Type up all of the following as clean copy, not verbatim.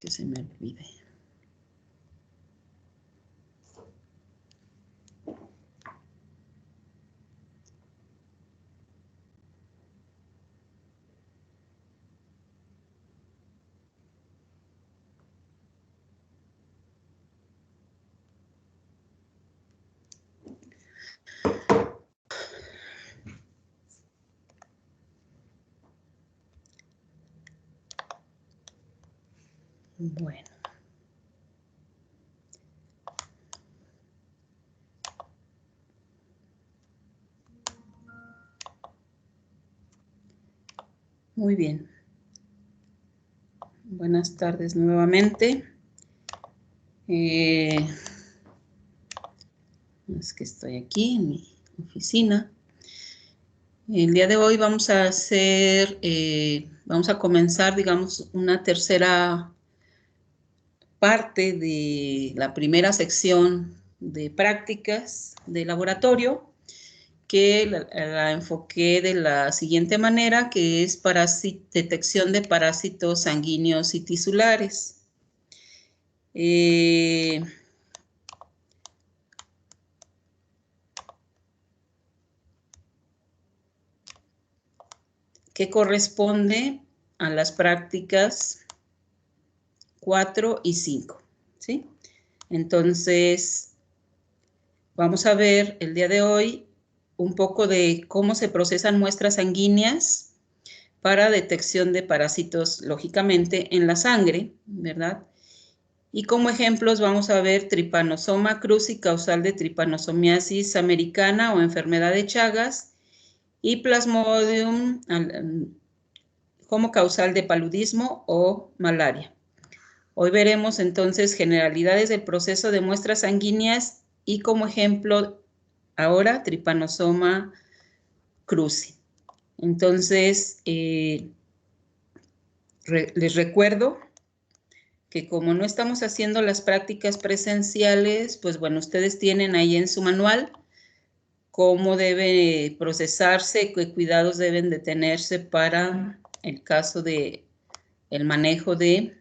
que se me olvide. Bueno. Muy bien. Buenas tardes nuevamente. Es que estoy aquí en mi oficina. El día de hoy vamos a comenzar, digamos, una tercera parte de la primera sección de prácticas de laboratorio, que la enfoqué de la siguiente manera, que es detección de parásitos sanguíneos y tisulares. Que corresponde a las prácticas 4 y 5, ¿sí? Entonces, vamos a ver el día de hoy un poco de cómo se procesan muestras sanguíneas para detección de parásitos, lógicamente, en la sangre, ¿verdad? Y como ejemplos vamos a ver Trypanosoma cruzi, causal de tripanosomiasis americana o enfermedad de Chagas, y Plasmodium como causal de paludismo o malaria. Hoy veremos entonces generalidades del proceso de muestras sanguíneas y como ejemplo ahora Trypanosoma cruzi. Entonces, les recuerdo que como no estamos haciendo las prácticas presenciales, pues bueno, ustedes tienen ahí en su manual cómo debe procesarse, qué cuidados deben de tenerse para el caso de el manejo de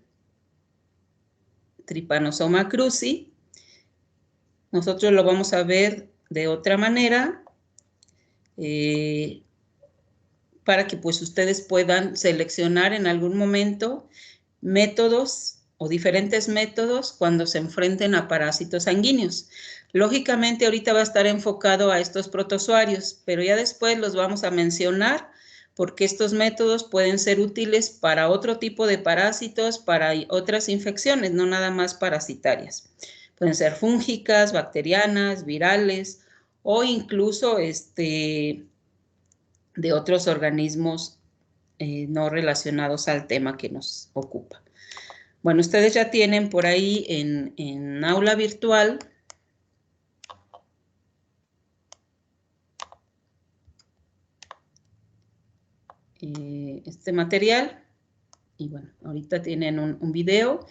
Trypanosoma cruzi. Nosotros lo vamos a ver de otra manera para que pues ustedes puedan seleccionar en algún momento métodos o diferentes métodos cuando se enfrenten a parásitos sanguíneos. Lógicamente ahorita va a estar enfocado a estos protozoarios, pero ya después los vamos a mencionar porque estos métodos pueden ser útiles para otro tipo de parásitos, para otras infecciones, no nada más parasitarias. Pueden ser fúngicas, bacterianas, virales o incluso de otros organismos no relacionados al tema que nos ocupa. Bueno, ustedes ya tienen por ahí en aula virtual este material y bueno, ahorita tienen un video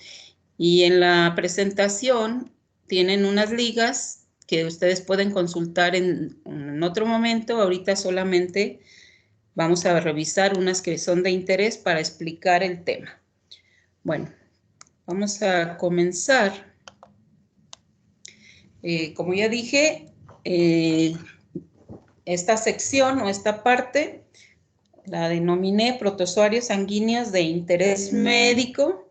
y en la presentación tienen unas ligas que ustedes pueden consultar en otro momento. Ahorita solamente vamos a revisar unas que son de interés para explicar el tema. Bueno, vamos a comenzar. Como ya dije, esta sección o esta parte la denominé protozoarios sanguíneos de interés médico,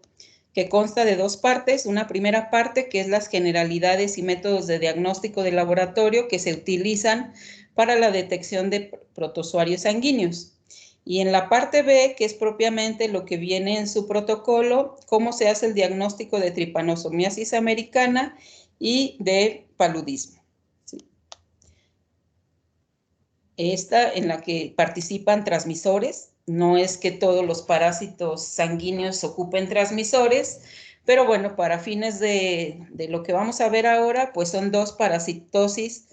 que consta de dos partes. Una primera parte que es las generalidades y métodos de diagnóstico de laboratorio que se utilizan para la detección de protozoarios sanguíneos. Y en la parte B, que es propiamente lo que viene en su protocolo, cómo se hace el diagnóstico de tripanosomiasis americana y de paludismo. ¿Sí? Esta en la que participan transmisores. No es que todos los parásitos sanguíneos ocupen transmisores, pero bueno, para fines de lo que vamos a ver ahora, pues son dos parasitosis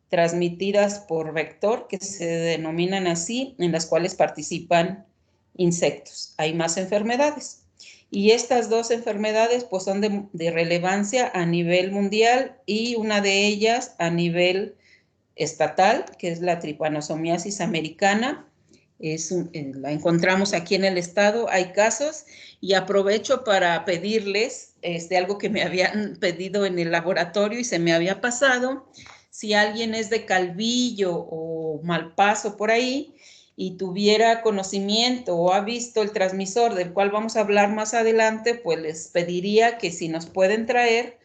transmitidas por vector, que se denominan así, en las cuales participan insectos. Hay más enfermedades. Y estas dos enfermedades pues son de relevancia a nivel mundial y una de ellas a nivel estatal, que es la tripanosomiasis americana, La encontramos aquí en el estado, hay casos, y aprovecho para pedirles algo que me habían pedido en el laboratorio y se me había pasado. Si alguien es de Calvillo o Malpaso por ahí y tuviera conocimiento o ha visto el transmisor del cual vamos a hablar más adelante, pues les pediría que si nos pueden traer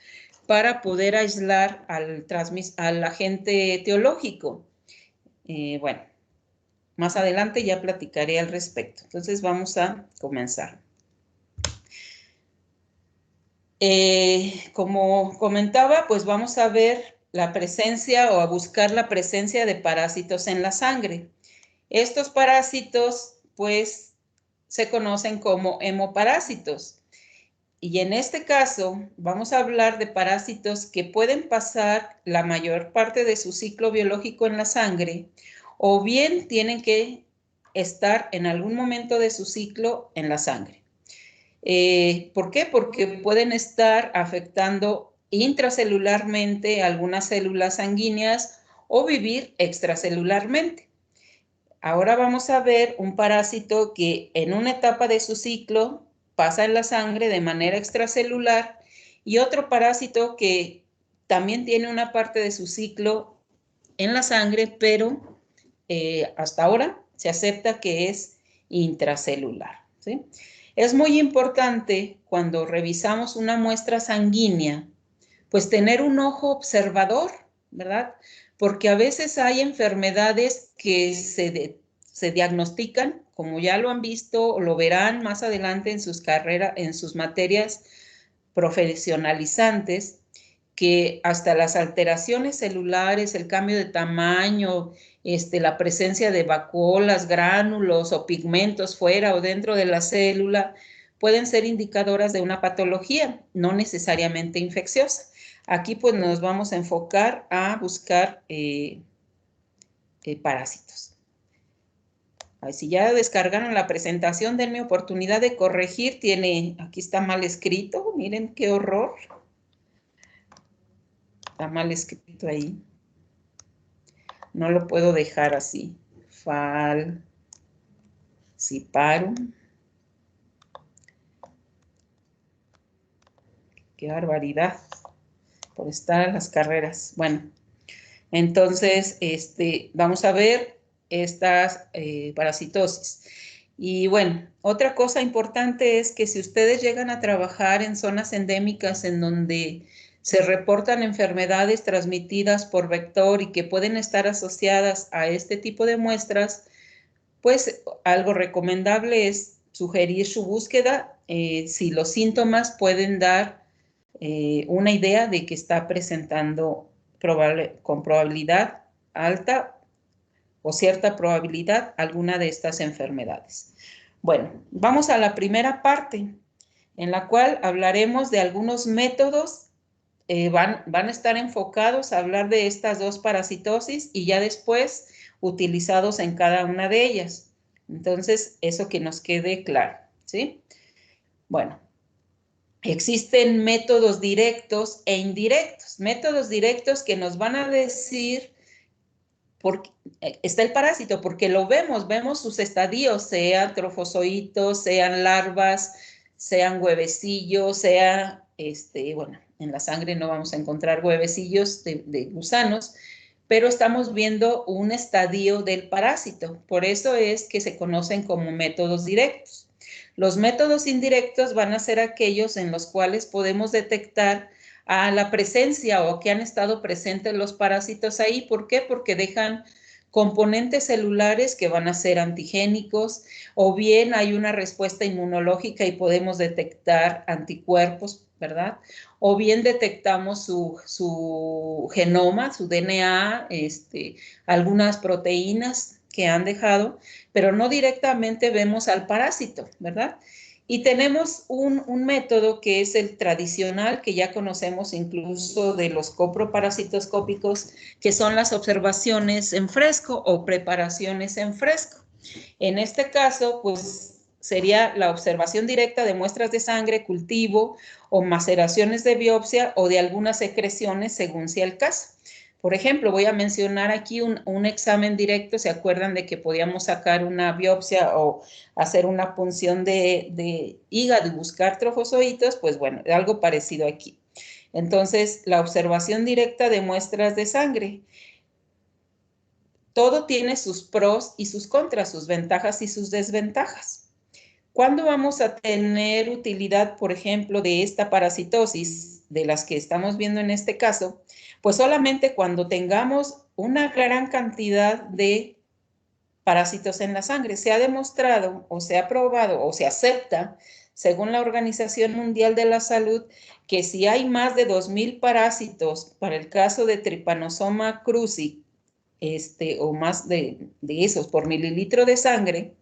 para poder aislar al agente teológico. Bueno, más adelante ya platicaré al respecto. Entonces vamos a comenzar. Como comentaba, pues vamos a ver la presencia o a buscar la presencia de parásitos en la sangre. Estos parásitos, pues, se conocen como hemoparásitos. Y en este caso, vamos a hablar de parásitos que pueden pasar la mayor parte de su ciclo biológico en la sangre, o bien tienen que estar en algún momento de su ciclo en la sangre. ¿Por qué? Porque pueden estar afectando intracelularmente algunas células sanguíneas o vivir extracelularmente. Ahora vamos a ver un parásito que en una etapa de su ciclo pasa en la sangre de manera extracelular y otro parásito que también tiene una parte de su ciclo en la sangre, pero hasta ahora se acepta que es intracelular, ¿sí? Es muy importante cuando revisamos una muestra sanguínea, pues tener un ojo observador, ¿verdad? Porque a veces hay enfermedades que se diagnostican, como ya lo han visto o lo verán más adelante en sus carreras, en sus materias profesionalizantes, que hasta las alteraciones celulares, el cambio de tamaño, la presencia de vacuolas, gránulos o pigmentos fuera o dentro de la célula, pueden ser indicadoras de una patología, no necesariamente infecciosa. Aquí pues nos vamos a enfocar a buscar parásitos. Ay, si ya descargaron la presentación, denme oportunidad de corregir. Aquí está mal escrito, miren qué horror. Está mal escrito ahí. No lo puedo dejar así. Falciparum. Qué barbaridad por estar en las carreras. Bueno, entonces vamos a ver estas parasitosis. Y bueno, otra cosa importante es que si ustedes llegan a trabajar en zonas endémicas en donde se reportan enfermedades transmitidas por vector y que pueden estar asociadas a este tipo de muestras, pues algo recomendable es sugerir su búsqueda si los síntomas pueden dar una idea de que está presentando con probabilidad alta o cierta probabilidad alguna de estas enfermedades. Bueno, vamos a la primera parte, en la cual hablaremos de algunos métodos, van a estar enfocados a hablar de estas dos parasitosis y ya después utilizados en cada una de ellas. Entonces, eso que nos quede claro, ¿sí? Bueno, existen métodos directos e indirectos. Métodos directos que nos van a decir porque está el parásito, porque lo vemos sus estadios, sean trofozoitos, sean larvas, sean huevecillos, bueno, en la sangre no vamos a encontrar huevecillos de gusanos, pero estamos viendo un estadio del parásito. Por eso es que se conocen como métodos directos. Los métodos indirectos van a ser aquellos en los cuales podemos detectar a la presencia o que han estado presentes los parásitos ahí. ¿Por qué? Porque dejan componentes celulares que van a ser antigénicos, o bien hay una respuesta inmunológica y podemos detectar anticuerpos, ¿verdad? O bien detectamos su genoma, su DNA, algunas proteínas que han dejado, pero no directamente vemos al parásito, ¿verdad? Y tenemos un método que es el tradicional, que ya conocemos incluso de los coproparasitoscópicos, que son las observaciones en fresco o preparaciones en fresco. En este caso, pues sería la observación directa de muestras de sangre, cultivo o maceraciones de biopsia o de algunas secreciones, según sea el caso. por ejemplo, voy a mencionar aquí un examen directo. ¿Se acuerdan de que podíamos sacar una biopsia o hacer una punción de hígado y buscar trofosoditos? Pues bueno, algo parecido aquí. Entonces, la observación directa de muestras de sangre. Todo tiene sus pros y sus contras, sus ventajas y sus desventajas. ¿Cuándo vamos a tener utilidad, por ejemplo, de esta parasitosis, de las que estamos viendo en este caso? Pues solamente cuando tengamos una gran cantidad de parásitos en la sangre. Se ha demostrado o se ha probado o se acepta, según la Organización Mundial de la Salud, que si hay más de 2,000 parásitos, para el caso de Trypanosoma cruzi, o más de esos por mililitro de sangre,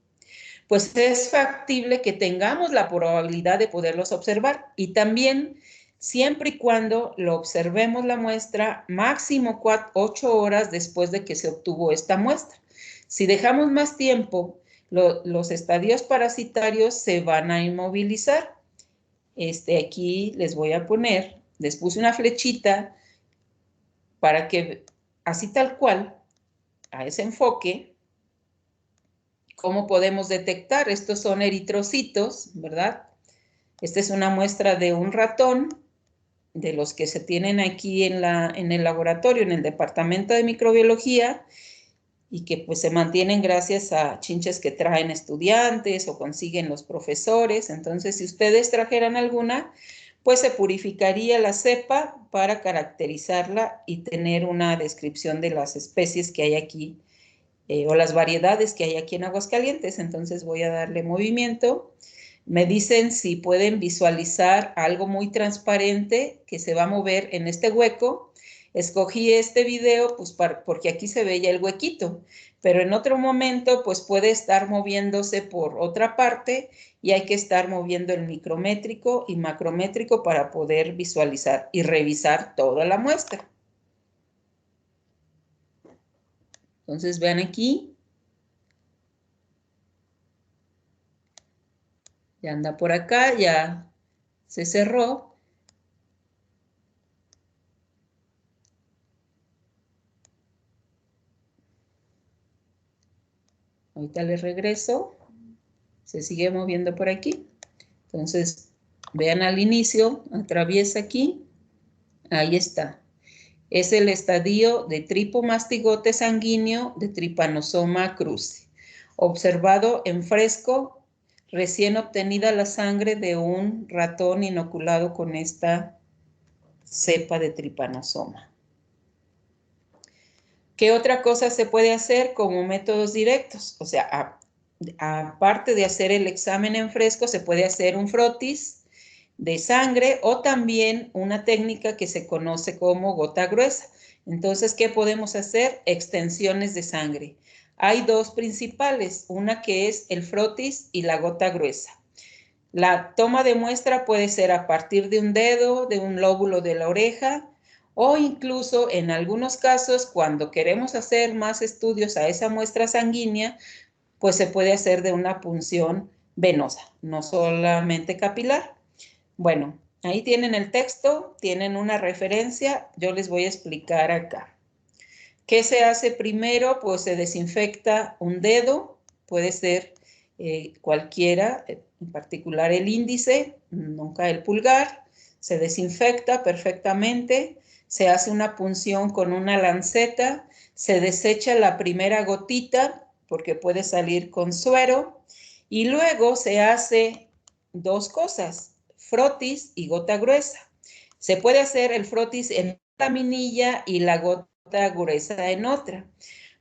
pues es factible que tengamos la probabilidad de poderlos observar. Y también, siempre y cuando lo observemos la muestra, máximo 8 horas después de que se obtuvo esta muestra. Si dejamos más tiempo, los estadios parasitarios se van a inmovilizar. Aquí les voy a poner, les puse una flechita para que, así tal cual, a ese enfoque, ¿cómo podemos detectar? Estos son eritrocitos, ¿verdad? Esta es una muestra de un ratón, de los que se tienen aquí en el laboratorio, en el departamento de microbiología, y que pues se mantienen gracias a chinches que traen estudiantes o consiguen los profesores. Entonces, si ustedes trajeran alguna, pues se purificaría la cepa para caracterizarla y tener una descripción de las especies que hay aquí, o las variedades que hay aquí en Aguascalientes. Entonces voy a darle movimiento. Me dicen si pueden visualizar algo muy transparente que se va a mover en este hueco. Escogí este video pues porque aquí se veía el huequito, pero en otro momento pues puede estar moviéndose por otra parte y hay que estar moviendo el micrométrico y macrométrico para poder visualizar y revisar toda la muestra. Entonces vean aquí. Ya anda por acá, ya se cerró. Ahorita le regreso. Se sigue moviendo por aquí. Entonces, vean al inicio, atraviesa aquí. Ahí está. Es el estadio de tripomastigote sanguíneo de Trypanosoma cruzi, observado en fresco, recién obtenida la sangre de un ratón inoculado con esta cepa de Trypanosoma. ¿Qué otra cosa se puede hacer como métodos directos? O sea, aparte de hacer el examen en fresco, se puede hacer un frotis de sangre o también una técnica que se conoce como gota gruesa. Entonces, ¿qué podemos hacer? Extensiones de sangre. Hay dos principales, una que es el frotis y la gota gruesa. La toma de muestra puede ser a partir de un dedo, de un lóbulo de la oreja, o incluso en algunos casos, cuando queremos hacer más estudios a esa muestra sanguínea, pues se puede hacer de una punción venosa, no solamente capilar. Bueno, ahí tienen el texto, tienen una referencia, yo les voy a explicar acá. ¿Qué se hace primero? Pues se desinfecta un dedo, puede ser cualquiera, en particular el índice, nunca el pulgar, se desinfecta perfectamente, se hace una punción con una lanceta, se desecha la primera gotita porque puede salir con suero y luego se hace dos cosas, frotis y gota gruesa. Se puede hacer el frotis en la laminilla y la gota gruesa en otra.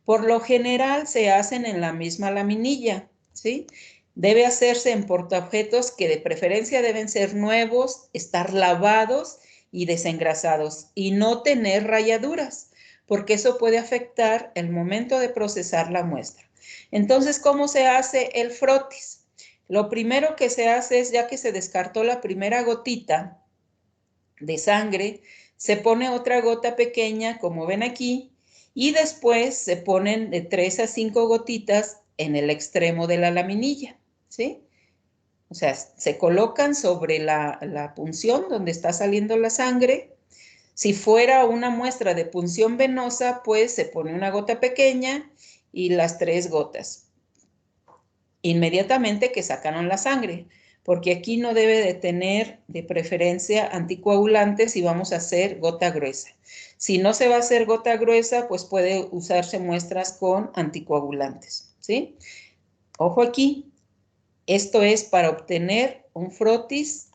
Por lo general se hacen en la misma laminilla, ¿sí? Debe hacerse en portaobjetos que de preferencia deben ser nuevos, estar lavados y desengrasados y no tener rayaduras, porque eso puede afectar el momento de procesar la muestra. Entonces, ¿cómo se hace el frotis? Lo primero que se hace es, ya que se descartó la primera gotita de sangre, se pone otra gota pequeña, como ven aquí, y después se ponen de 3 a 5 gotitas en el extremo de la laminilla, ¿sí? O sea, se colocan sobre la punción donde está saliendo la sangre, Si fuera una muestra de punción venosa, pues se pone una gota pequeña y las 3 gotas. Inmediatamente que sacaron la sangre, porque aquí no debe de tener de preferencia anticoagulantes y vamos a hacer gota gruesa. Si no se va a hacer gota gruesa, pues puede usarse muestras con anticoagulantes, ¿sí? Ojo aquí, esto es para obtener un frotis,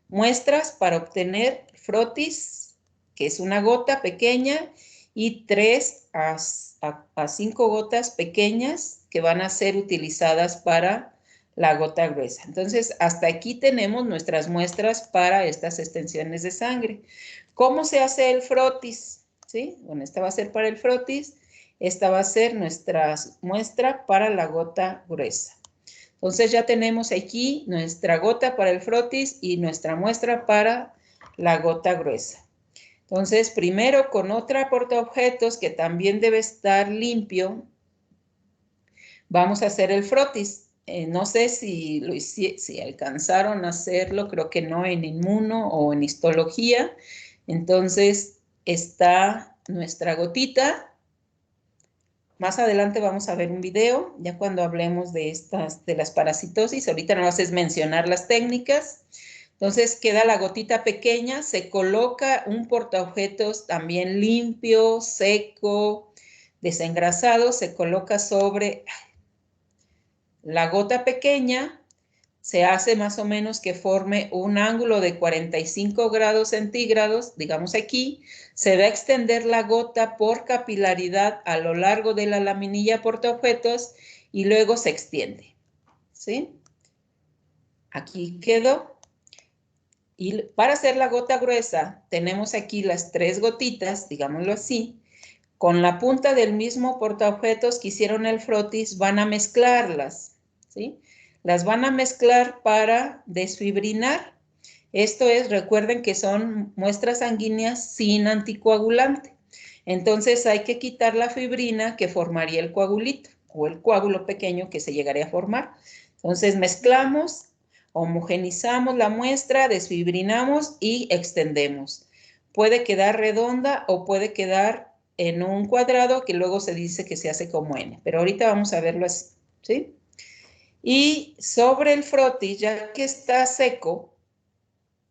muestras para obtener frotis, que es una gota pequeña, y 3 a 5 gotas pequeñas que van a ser utilizadas para la gota gruesa. Entonces, hasta aquí tenemos nuestras muestras para estas extensiones de sangre. ¿Cómo se hace el frotis? ¿Sí? Bueno, esta va a ser para el frotis, esta va a ser nuestra muestra para la gota gruesa. Entonces ya tenemos aquí nuestra gota para el frotis y nuestra muestra para la gota gruesa. Entonces, primero con otra portaobjetos que también debe estar limpio, vamos a hacer el frotis. No sé si alcanzaron a hacerlo, creo que no, en inmuno o en histología. Entonces está nuestra gotita. Más adelante vamos a ver un video, ya cuando hablemos de las parasitosis. Ahorita nada más es mencionar las técnicas. Entonces queda la gotita pequeña, se coloca un portaobjetos también limpio, seco, desengrasado, se coloca sobre la gota pequeña, se hace más o menos que forme un ángulo de 45 grados centígrados, digamos aquí, se va a extender la gota por capilaridad a lo largo de la laminilla portaobjetos y luego se extiende, ¿sí? Aquí quedó. Y para hacer la gota gruesa, tenemos aquí las 3 gotitas, digámoslo así. Con la punta del mismo portaobjetos que hicieron el frotis, van a mezclarlas, ¿sí? Las van a mezclar para desfibrinar. Esto es, recuerden que son muestras sanguíneas sin anticoagulante. Entonces hay que quitar la fibrina que formaría el coagulito o el coágulo pequeño que se llegaría a formar. Entonces mezclamos, homogenizamos la muestra, desfibrinamos y extendemos. Puede quedar redonda o puede quedar en un cuadrado que luego se dice que se hace como N, pero ahorita vamos a verlo así, ¿sí? Y sobre el frotis, ya que está seco,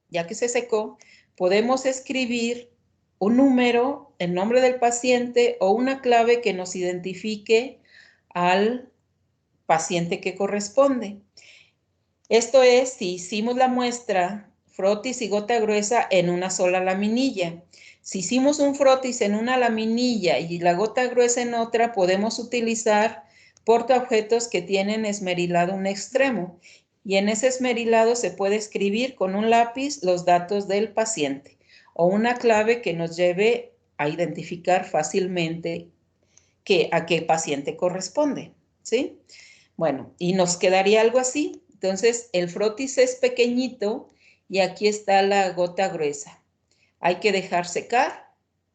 ya que se secó, podemos escribir un número, el nombre del paciente o una clave que nos identifique al paciente que corresponde. Esto es, si hicimos la muestra frotis y gota gruesa en una sola laminilla. Si hicimos un frotis en una laminilla y la gota gruesa en otra, podemos utilizar portaobjetos que tienen esmerilado un extremo. Y en ese esmerilado se puede escribir con un lápiz los datos del paciente o una clave que nos lleve a identificar fácilmente a qué paciente corresponde, ¿sí? Bueno, y nos quedaría algo así. Entonces, el frotis es pequeñito y aquí está la gota gruesa. Hay que dejar secar,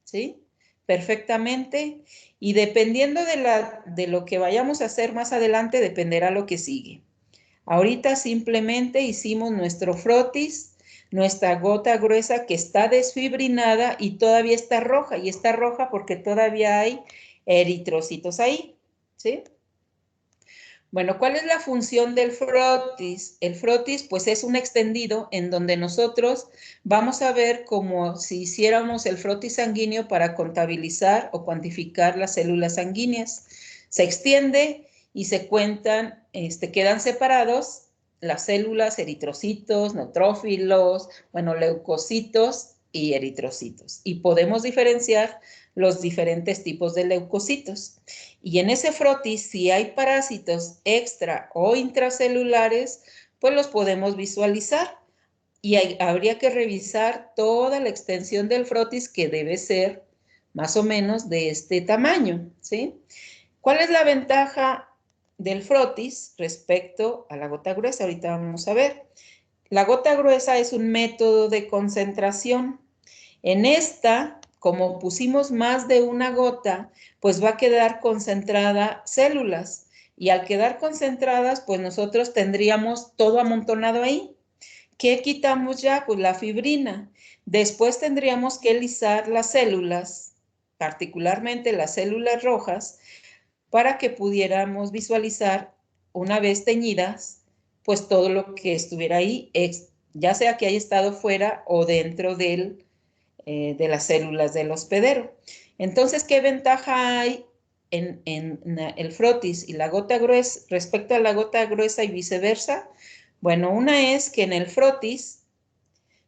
¿sí? Perfectamente. Y dependiendo de lo que vayamos a hacer más adelante, dependerá lo que sigue. Ahorita simplemente hicimos nuestro frotis, nuestra gota gruesa que está desfibrinada y todavía está roja. Y está roja porque todavía hay eritrocitos ahí, ¿sí? Bueno, ¿cuál es la función del frotis? El frotis, pues, es un extendido en donde nosotros vamos a ver como si hiciéramos el frotis sanguíneo para contabilizar o cuantificar las células sanguíneas. Se extiende y se cuentan, quedan separados las células, eritrocitos, neutrófilos, bueno, leucocitos y eritrocitos. Y podemos diferenciar los diferentes tipos de leucocitos. Y en ese frotis, si hay parásitos extra o intracelulares, pues los podemos visualizar. Y habría que revisar toda la extensión del frotis, que debe ser más o menos de este tamaño, ¿sí? ¿Cuál es la ventaja del frotis respecto a la gota gruesa? Ahorita vamos a ver. La gota gruesa es un método de concentración. En esta, como pusimos más de una gota, pues va a quedar concentrada células. Y al quedar concentradas, pues nosotros tendríamos todo amontonado ahí. ¿Qué quitamos ya? Pues la fibrina. Después tendríamos que lisar las células, particularmente las células rojas, para que pudiéramos visualizar, una vez teñidas, pues todo lo que estuviera ahí, ya sea que haya estado fuera o dentro de las células del hospedero. Entonces, ¿qué ventaja hay en el frotis y la gota gruesa respecto a la gota gruesa y viceversa? Bueno, una es que en el frotis,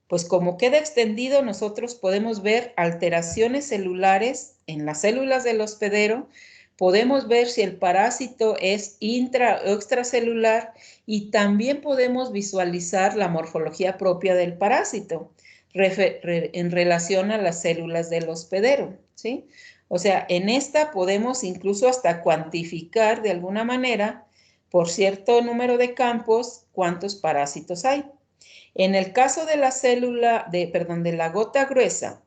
pues como queda extendido, nosotros podemos ver alteraciones celulares en las células del hospedero, podemos ver si el parásito es intra o extracelular y también podemos visualizar la morfología propia del parásito en relación a las células del hospedero, ¿sí? O sea, en esta podemos incluso hasta cuantificar de alguna manera, por cierto número de campos, cuántos parásitos hay. En el caso de la de la gota gruesa,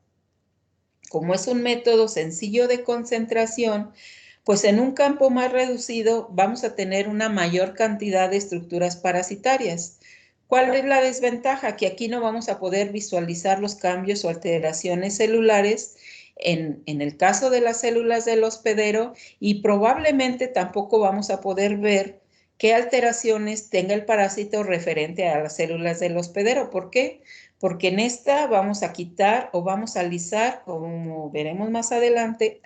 como es un método sencillo de concentración, pues en un campo más reducido vamos a tener una mayor cantidad de estructuras parasitarias. ¿Cuál es la desventaja? Que aquí no vamos a poder visualizar los cambios o alteraciones celulares en el caso de las células del hospedero y probablemente tampoco vamos a poder ver qué alteraciones tenga el parásito referente a las células del hospedero. ¿Por qué? Porque en esta vamos a quitar o vamos a alisar, como veremos más adelante,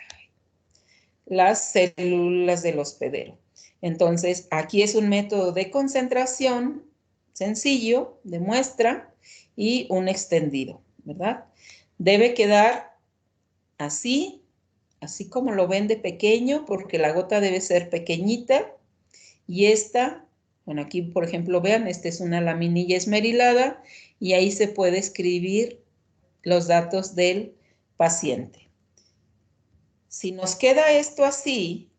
las células del hospedero. Entonces, aquí es un método de concentración sencillo, de muestra y un extendido, ¿verdad? Debe quedar así, así como lo ven de pequeño, porque la gota debe ser pequeñita. Y esta, bueno, aquí por ejemplo, vean, esta es una laminilla esmerilada y ahí se puede escribir los datos del paciente. Si nos queda esto así,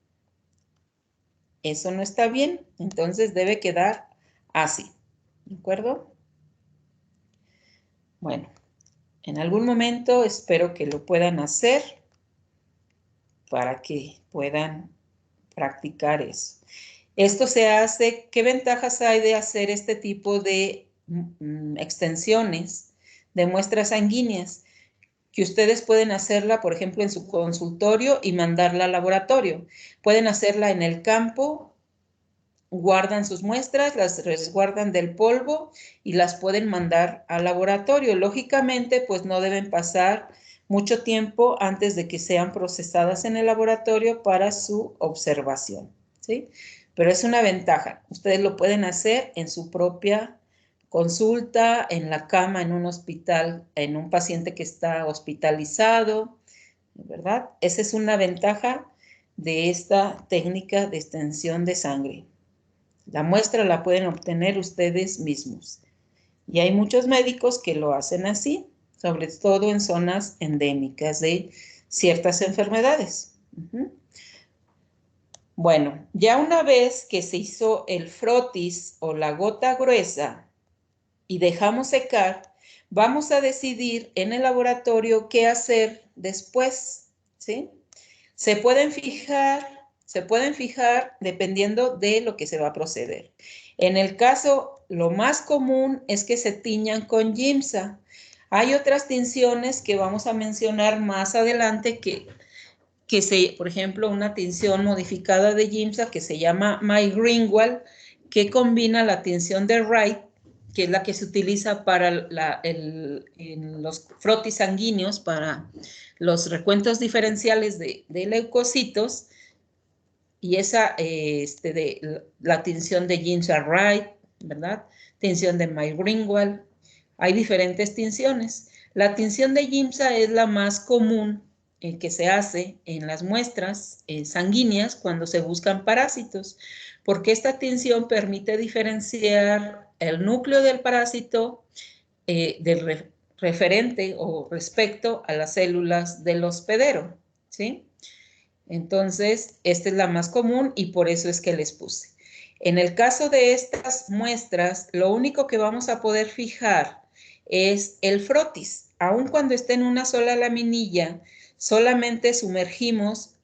eso no está bien, entonces debe quedar así, ¿de acuerdo? Bueno, en algún momento espero que lo puedan hacer para que puedan practicar eso. Esto se hace, ¿qué ventajas hay de hacer este tipo de extensiones de muestras sanguíneas? Que ustedes pueden hacerla, por ejemplo, en su consultorio y mandarla al laboratorio. Pueden hacerla en el campo, guardan sus muestras, las resguardan del polvo y las pueden mandar al laboratorio. Lógicamente, pues no deben pasar mucho tiempo antes de que sean procesadas en el laboratorio para su observación, ¿sí? Pero es una ventaja. Ustedes lo pueden hacer en su propia consulta, en la cama, en un hospital, en un paciente que está hospitalizado, ¿verdad? Esa es una ventaja de esta técnica de extensión de sangre. La muestra la pueden obtener ustedes mismos. Y hay muchos médicos que lo hacen así, sobre todo en zonas endémicas de ciertas enfermedades. Bueno, ya una vez que se hizo el frotis o la gota gruesa y dejamos secar, vamos a decidir en el laboratorio qué hacer después, ¿sí? Se pueden fijar dependiendo de lo que se va a proceder. En el caso, lo más común es que se tiñan con Giemsa. Hay otras tinciones que vamos a mencionar más adelante por ejemplo, una tinción modificada de Giemsa que se llama My Greenwald, que combina la tinción de Wright, que es la que se utiliza para en los frotis sanguíneos, para los recuentos diferenciales de leucocitos, y esa de la tinción de Giemsa Wright, ¿verdad? Tinción de My Greenwald. Hay diferentes tinciones. La tinción de Giemsa es la más común que se hace en las muestras sanguíneas cuando se buscan parásitos, porque esta tinción permite diferenciar el núcleo del parásito del referente o respecto a las células del hospedero, ¿sí? Entonces, esta es la más común y por eso es que les puse. En el caso de estas muestras, lo único que vamos a poder fijar es el frotis. Aun cuando esté en una sola laminilla, solamente sumergimos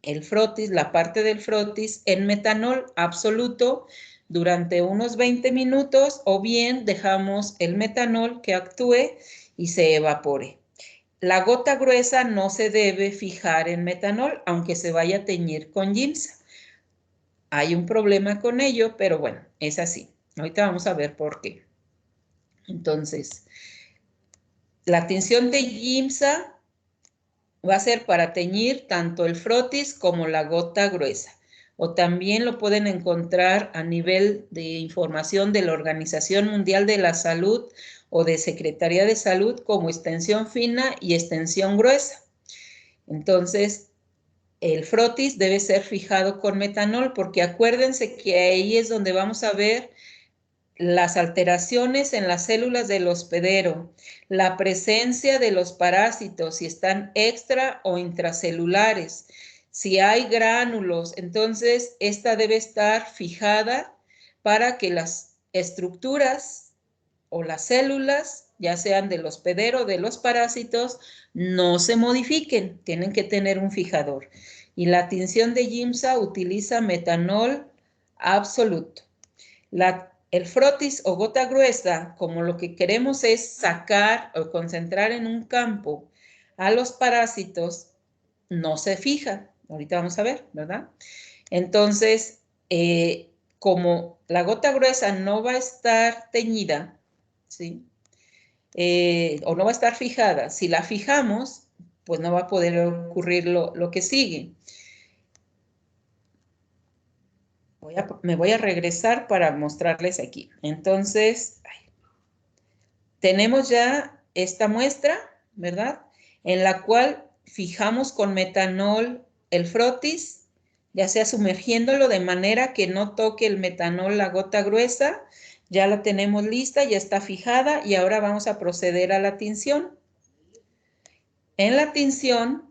el frotis, la parte del frotis, en metanol absoluto durante unos 20 minutos o bien dejamos el metanol que actúe y se evapore. La gota gruesa no se debe fijar en metanol, aunque se vaya a teñir con Giemsa. Hay un problema con ello, pero bueno, es así. Ahorita vamos a ver por qué. Entonces, la tinción de Giemsa va a ser para teñir tanto el frotis como la gota gruesa. O también lo pueden encontrar a nivel de información de la Organización Mundial de la Salud o de Secretaría de Salud como extensión fina y extensión gruesa. Entonces, el frotis debe ser fijado con metanol porque acuérdense que ahí es donde vamos a ver las alteraciones en las células del hospedero, la presencia de los parásitos, si están extra o intracelulares, si hay gránulos, entonces esta debe estar fijada para que las estructuras o las células, ya sean del hospedero o de los parásitos, no se modifiquen, tienen que tener un fijador. Y la tinción de Giemsa utiliza metanol absoluto. El frotis o gota gruesa, como lo que queremos es sacar o concentrar en un campo a los parásitos, no se fija. Ahorita vamos a ver, ¿verdad? Entonces, como la gota gruesa no va a estar teñida, ¿sí? O no va a estar fijada, si la fijamos, pues no va a poder ocurrir lo que sigue. Me voy a regresar para mostrarles aquí. Entonces, tenemos ya esta muestra, ¿verdad? En la cual fijamos con metanol el frotis, ya sea sumergiéndolo de manera que no toque el metanol la gota gruesa. Ya la tenemos lista, ya está fijada y ahora vamos a proceder a la tinción. En la tinción,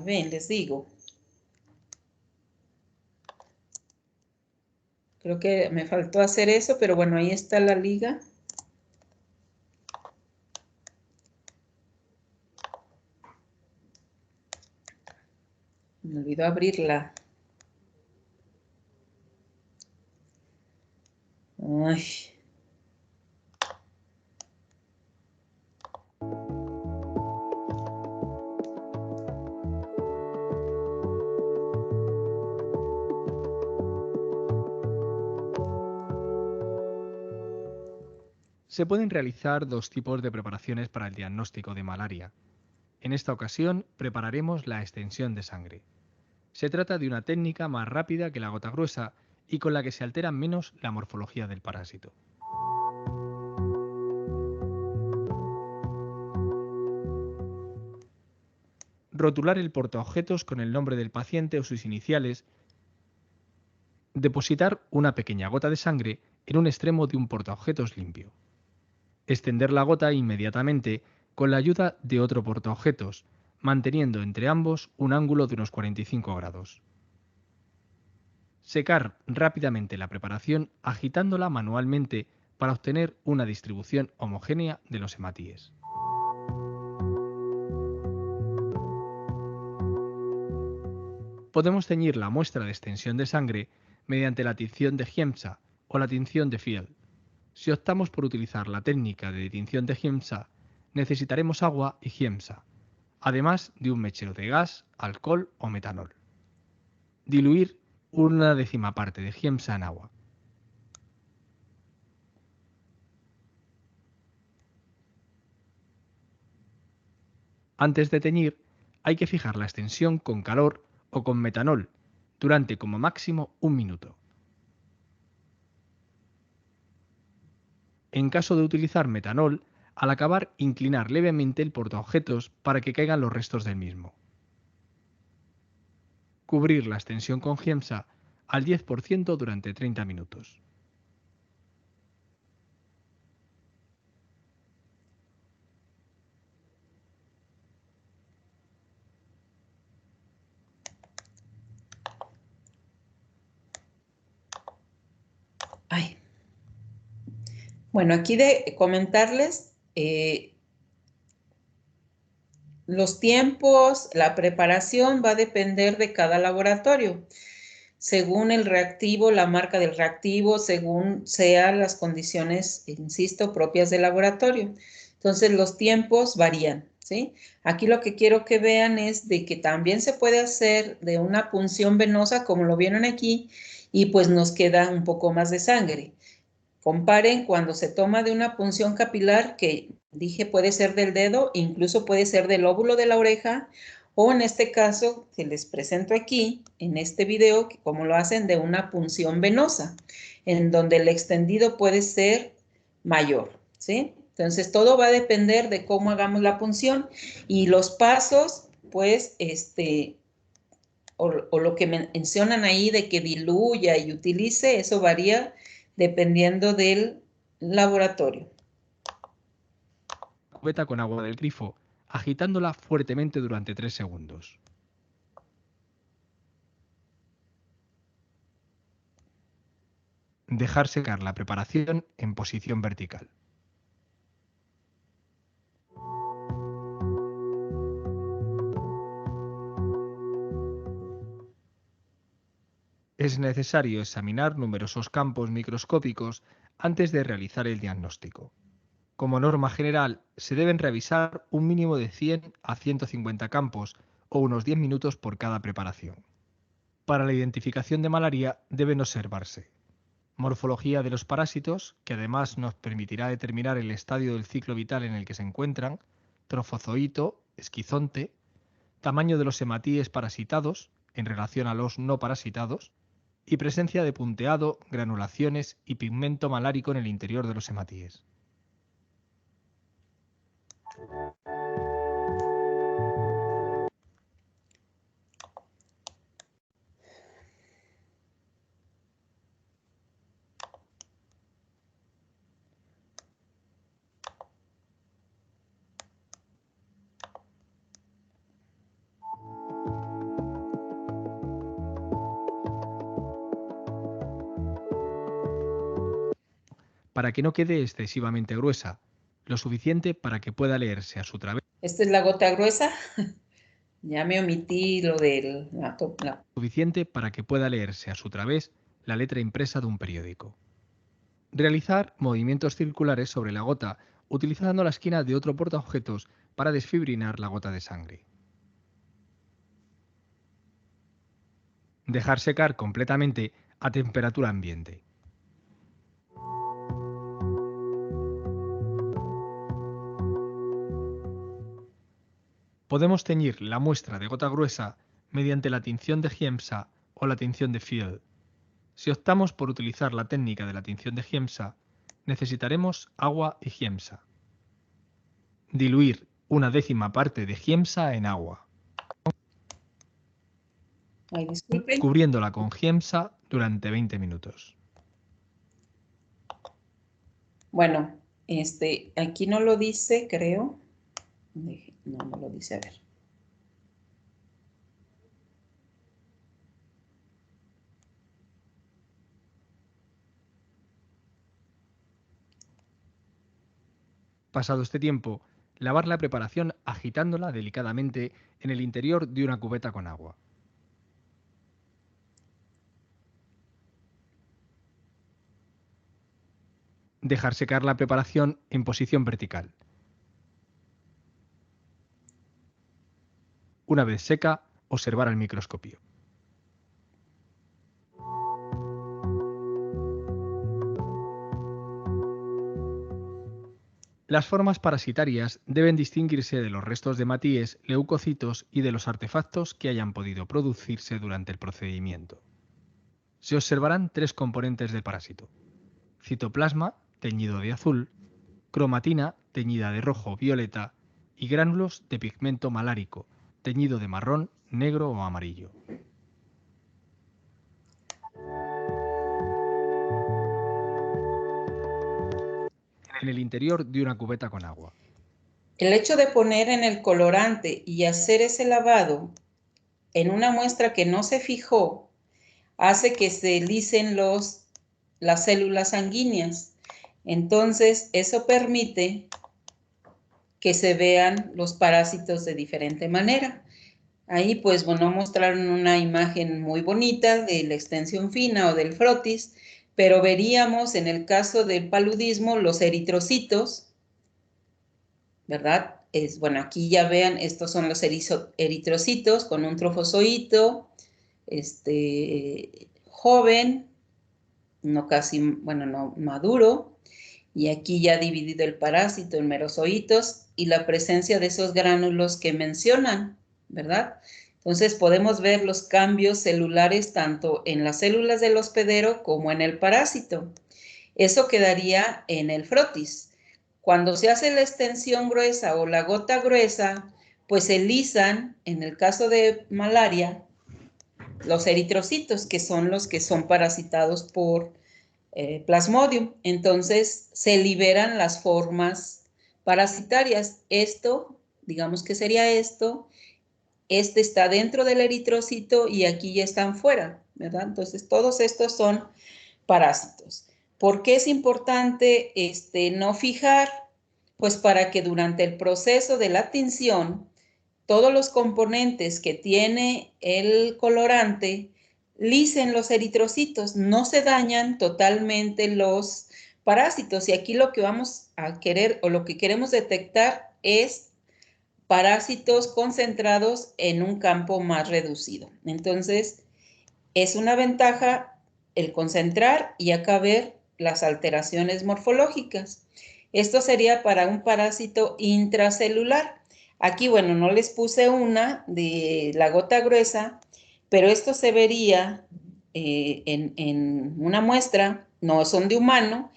ven, les digo. Creo que me faltó hacer eso, pero bueno, ahí está la liga. Me olvidó abrirla. Ay. Se pueden realizar dos tipos de preparaciones para el diagnóstico de malaria. En esta ocasión prepararemos la extensión de sangre. Se trata de una técnica más rápida que la gota gruesa y con la que se altera menos la morfología del parásito. Rotular el portaobjetos con el nombre del paciente o sus iniciales. Depositar una pequeña gota de sangre en un extremo de un portaobjetos limpio. Extender la gota inmediatamente con la ayuda de otro portaobjetos, manteniendo entre ambos un ángulo de unos 45 grados. Secar rápidamente la preparación agitándola manualmente para obtener una distribución homogénea de los hematíes. Podemos teñir la muestra de extensión de sangre mediante la tinción de Giemsa o la tinción de Fiel. Si optamos por utilizar la técnica de tinción de Giemsa, necesitaremos agua y Giemsa, además de un mechero de gas, alcohol o metanol. Diluir una décima parte de Giemsa en agua. Antes de teñir, hay que fijar la extensión con calor o con metanol durante como máximo 1 minuto. En caso de utilizar metanol, al acabar inclinar levemente el portaobjetos para que caigan los restos del mismo. Cubrir la extensión con Giemsa al 10% durante 30 minutos. Ay. Bueno, aquí de comentarles, los tiempos, la preparación va a depender de cada laboratorio, según el reactivo, la marca del reactivo, según sean las condiciones, insisto, propias del laboratorio. Entonces, los tiempos varían, ¿sí? Aquí lo que quiero que vean es de que también se puede hacer de una punción venosa, como lo vieron aquí, y pues nos queda un poco más de sangre. Comparen cuando se toma de una punción capilar, que dije puede ser del dedo, incluso puede ser del lóbulo de la oreja, o en este caso que les presento aquí, en este video, como lo hacen de una punción venosa, en donde el extendido puede ser mayor, ¿sí? Entonces, todo va a depender de cómo hagamos la punción y los pasos, pues, o lo que mencionan ahí de que diluya y utilice, eso varía dependiendo del laboratorio. Cubeta con agua del grifo, agitándola fuertemente durante 3 segundos. Dejar secar la preparación en posición vertical. Es necesario examinar numerosos campos microscópicos antes de realizar el diagnóstico. Como norma general, se deben revisar un mínimo de 100 a 150 campos o unos 10 minutos por cada preparación. Para la identificación de malaria deben observarse morfología de los parásitos, que además nos permitirá determinar el estadio del ciclo vital en el que se encuentran, trofozoito, esquizonte, tamaño de los hematíes parasitados en relación a los no parasitados, y presencia de punteado, granulaciones y pigmento malárico en el interior de los hematíes. Para que no quede excesivamente gruesa, lo suficiente para que pueda leerse a su través. Esta es la gota gruesa. Ya me omití lo de Suficiente para que pueda leerse a su través la letra impresa de un periódico. Realizar movimientos circulares sobre la gota utilizando la esquina de otro portaobjetos para desfibrinar la gota de sangre. Dejar secar completamente a temperatura ambiente. Podemos teñir la muestra de gota gruesa mediante la tinción de Giemsa o la tinción de Field. Si optamos por utilizar la técnica de la tinción de Giemsa, necesitaremos agua y Giemsa. Diluir 1/10 parte de Giemsa en agua. Ay, disculpen. Cubriéndola con Giemsa durante 20 minutos. Bueno, aquí no lo dice, creo. No, no lo dice, a ver. Pasado este tiempo, lavar la preparación agitándola delicadamente en el interior de una cubeta con agua. Dejar secar la preparación en posición vertical. Una vez seca, observar al microscopio. Las formas parasitarias deben distinguirse de los restos de hematíes, leucocitos y de los artefactos que hayan podido producirse durante el procedimiento. Se observarán 3 componentes del parásito: citoplasma, teñido de azul, cromatina, teñida de rojo o violeta, y gránulos de pigmento malárico, teñido de marrón, negro o amarillo. En el interior de una cubeta con agua. El hecho de poner en el colorante y hacer ese lavado en una muestra que no se fijó hace que se lisen las células sanguíneas. Entonces, eso permite que se vean los parásitos de diferente manera. Ahí, pues, bueno, mostraron una imagen muy bonita de la extensión fina o del frotis, pero veríamos en el caso del paludismo los eritrocitos, ¿verdad? Bueno, aquí ya vean, estos son los eritrocitos con un trofozoito joven, no casi, bueno, no maduro, y aquí ya dividido el parásito en merozoitos y la presencia de esos gránulos que mencionan, ¿verdad? Entonces podemos ver los cambios celulares tanto en las células del hospedero como en el parásito. Eso quedaría en el frotis. Cuando se hace la extensión gruesa o la gota gruesa, pues se lisan, en el caso de malaria, los eritrocitos, que son los que son parasitados por Plasmodium. Entonces se liberan las formas parasitarias. Esto, digamos que sería esto, este está dentro del eritrocito y aquí ya están fuera, ¿verdad? Entonces todos estos son parásitos. ¿Por qué es importante no fijar? Pues para que durante el proceso de la tinción, todos los componentes que tiene el colorante lisen los eritrocitos, no se dañan totalmente los parásitos. Y aquí lo que vamos a querer o lo que queremos detectar es parásitos concentrados en un campo más reducido. Entonces, es una ventaja el concentrar y acá ver las alteraciones morfológicas. Esto sería para un parásito intracelular. Aquí, bueno, no les puse una de la gota gruesa, pero esto se vería en una muestra, no son de humano,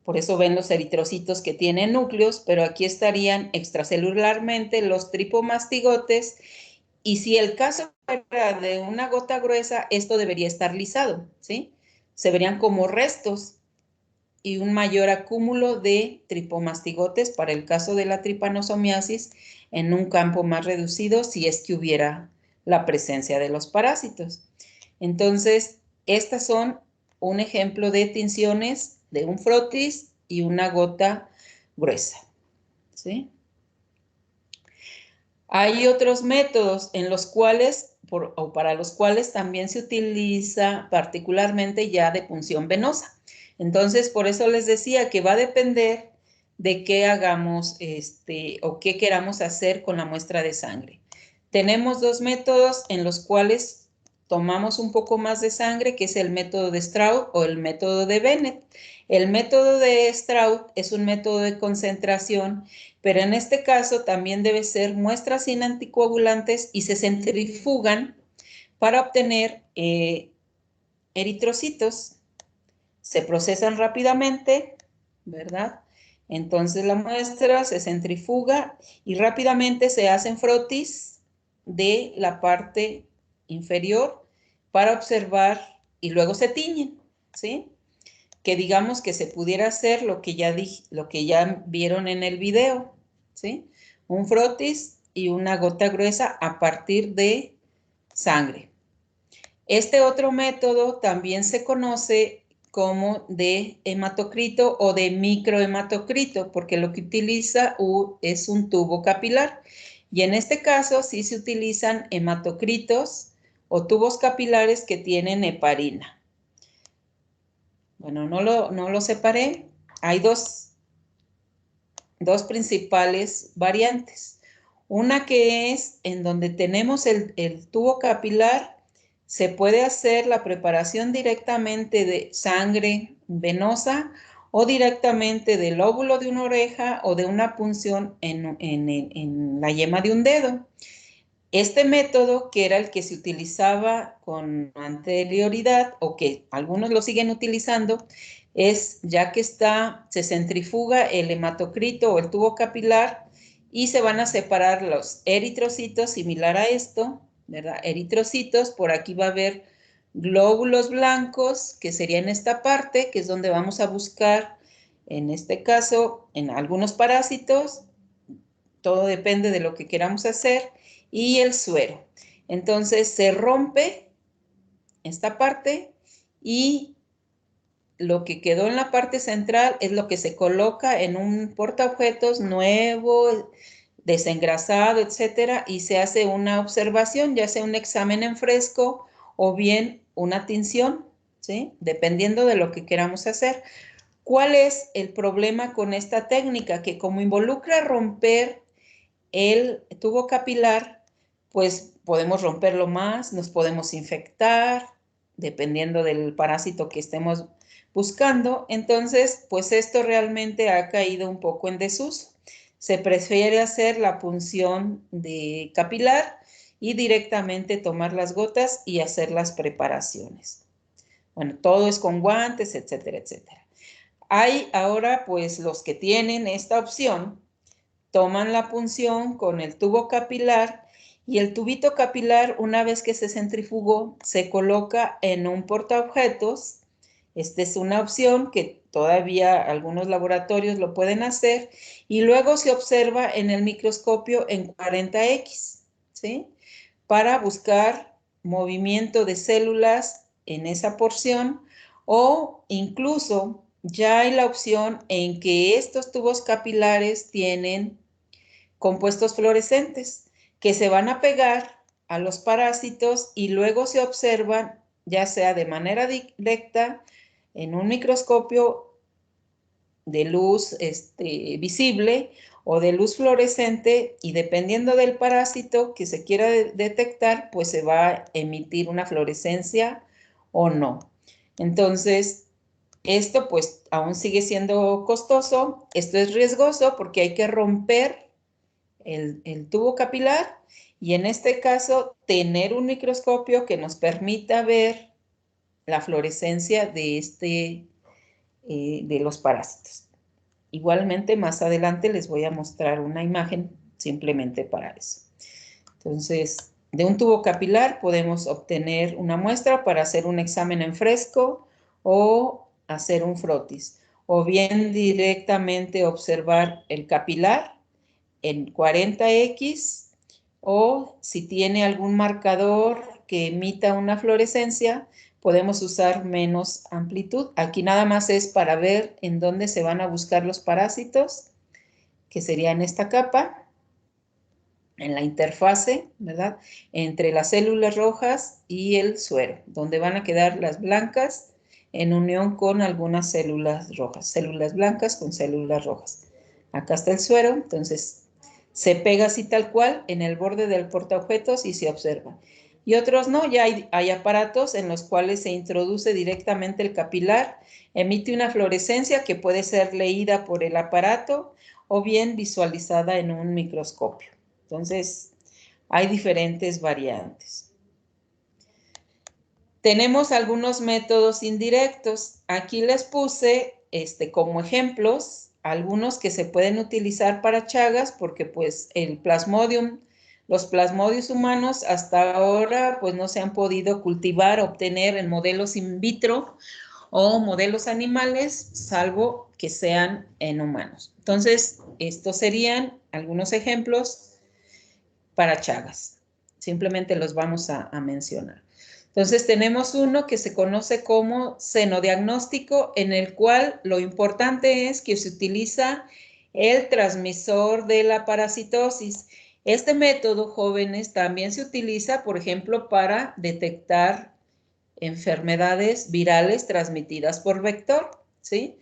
por eso ven los eritrocitos que tienen núcleos, pero aquí estarían extracelularmente los tripomastigotes. Y si el caso era de una gota gruesa, esto debería estar lisado, ¿sí? Se verían como restos y un mayor acúmulo de tripomastigotes para el caso de la tripanosomiasis en un campo más reducido si es que hubiera la presencia de los parásitos. Entonces, estas son un ejemplo de tinciones de un frotis y una gota gruesa, ¿sí? Hay otros métodos en los cuales, o para los cuales también se utiliza particularmente ya de punción venosa. Entonces, por eso les decía que va a depender de qué hagamos o qué queramos hacer con la muestra de sangre. Tenemos dos métodos en los cuales tomamos un poco más de sangre, que es el método de Stroud o el método de Bennett. El método de Stroud es un método de concentración, pero en este caso también debe ser muestras sin anticoagulantes y se centrifugan para obtener eritrocitos. Se procesan rápidamente, ¿verdad? Entonces la muestra se centrifuga y rápidamente se hacen frotis de la parte inferior para observar y luego se tiñen, ¿sí? Que digamos que se pudiera hacer lo que ya vieron en el video, ¿sí? Un frotis y una gota gruesa a partir de sangre. Este otro método también se conoce como de hematocrito o de microhematocrito, porque lo que utiliza es un tubo capilar. Y en este caso sí se utilizan hematocritos o tubos capilares que tienen heparina. Bueno, no lo separé. Hay dos principales variantes. Una que es en donde tenemos el tubo capilar, se puede hacer la preparación directamente de sangre venosa o directamente del lóbulo de una oreja o de una punción en la yema de un dedo. Este método, que era el que se utilizaba con anterioridad o que algunos lo siguen utilizando, es ya que se centrifuga el hematocrito o el tubo capilar y se van a separar los eritrocitos, similar a esto, ¿verdad? Eritrocitos, por aquí va a haber glóbulos blancos, que sería en esta parte, que es donde vamos a buscar, en este caso, en algunos parásitos. Todo depende de lo que queramos hacer. Y el suero. Entonces se rompe esta parte y lo que quedó en la parte central es lo que se coloca en un portaobjetos nuevo, desengrasado, etcétera, y se hace una observación, ya sea un examen en fresco o bien una tinción, ¿sí? Dependiendo de lo que queramos hacer. ¿Cuál es el problema con esta técnica? Que como involucra romper el tubo capilar, pues podemos romperlo más, nos podemos infectar, dependiendo del parásito que estemos buscando. Entonces, pues esto realmente ha caído un poco en desuso. Se prefiere hacer la punción de capilar y directamente tomar las gotas y hacer las preparaciones. Bueno, todo es con guantes, etcétera, etcétera. Hay ahora, pues, los que tienen esta opción, toman la punción con el tubo capilar y el tubito capilar, una vez que se centrifugó, se coloca en un portaobjetos. Esta es una opción que todavía algunos laboratorios lo pueden hacer y luego se observa en el microscopio en 40X, ¿sí? Para buscar movimiento de células en esa porción, o incluso ya hay la opción en que estos tubos capilares tienen compuestos fluorescentes que se van a pegar a los parásitos y luego se observan ya sea de manera directa en un microscopio de luz visible o de luz fluorescente, y dependiendo del parásito que se quiera detectar, pues se va a emitir una fluorescencia o no. Entonces, esto pues aún sigue siendo costoso, esto es riesgoso porque hay que romper el tubo capilar y en este caso tener un microscopio que nos permita ver la fluorescencia de los parásitos. Igualmente, más adelante les voy a mostrar una imagen simplemente para eso. Entonces, de un tubo capilar podemos obtener una muestra para hacer un examen en fresco o hacer un frotis, o bien directamente observar el capilar en 40X, o si tiene algún marcador que emita una fluorescencia, podemos usar menos amplitud. Aquí nada más es para ver en dónde se van a buscar los parásitos, que sería en esta capa, en la interfase, ¿verdad? Entre las células rojas y el suero, donde van a quedar las blancas en unión con algunas células rojas, células blancas con células rojas. Acá está el suero, entonces se pega así tal cual en el borde del portaobjetos y se observa. Y otros no, ya hay aparatos en los cuales se introduce directamente el capilar, emite una fluorescencia que puede ser leída por el aparato o bien visualizada en un microscopio. Entonces, hay diferentes variantes. Tenemos algunos métodos indirectos. Aquí les puse como ejemplos algunos que se pueden utilizar para Chagas, porque pues el plasmodium, los plasmodios humanos hasta ahora pues no se han podido cultivar, obtener en modelos in vitro o modelos animales, salvo que sean en humanos. Entonces, estos serían algunos ejemplos para Chagas. Simplemente los vamos a mencionar. Entonces tenemos uno que se conoce como senodiagnóstico, en el cual lo importante es que se utiliza el transmisor de la parasitosis. Este método, jóvenes, también se utiliza, por ejemplo, para detectar enfermedades virales transmitidas por vector, ¿sí?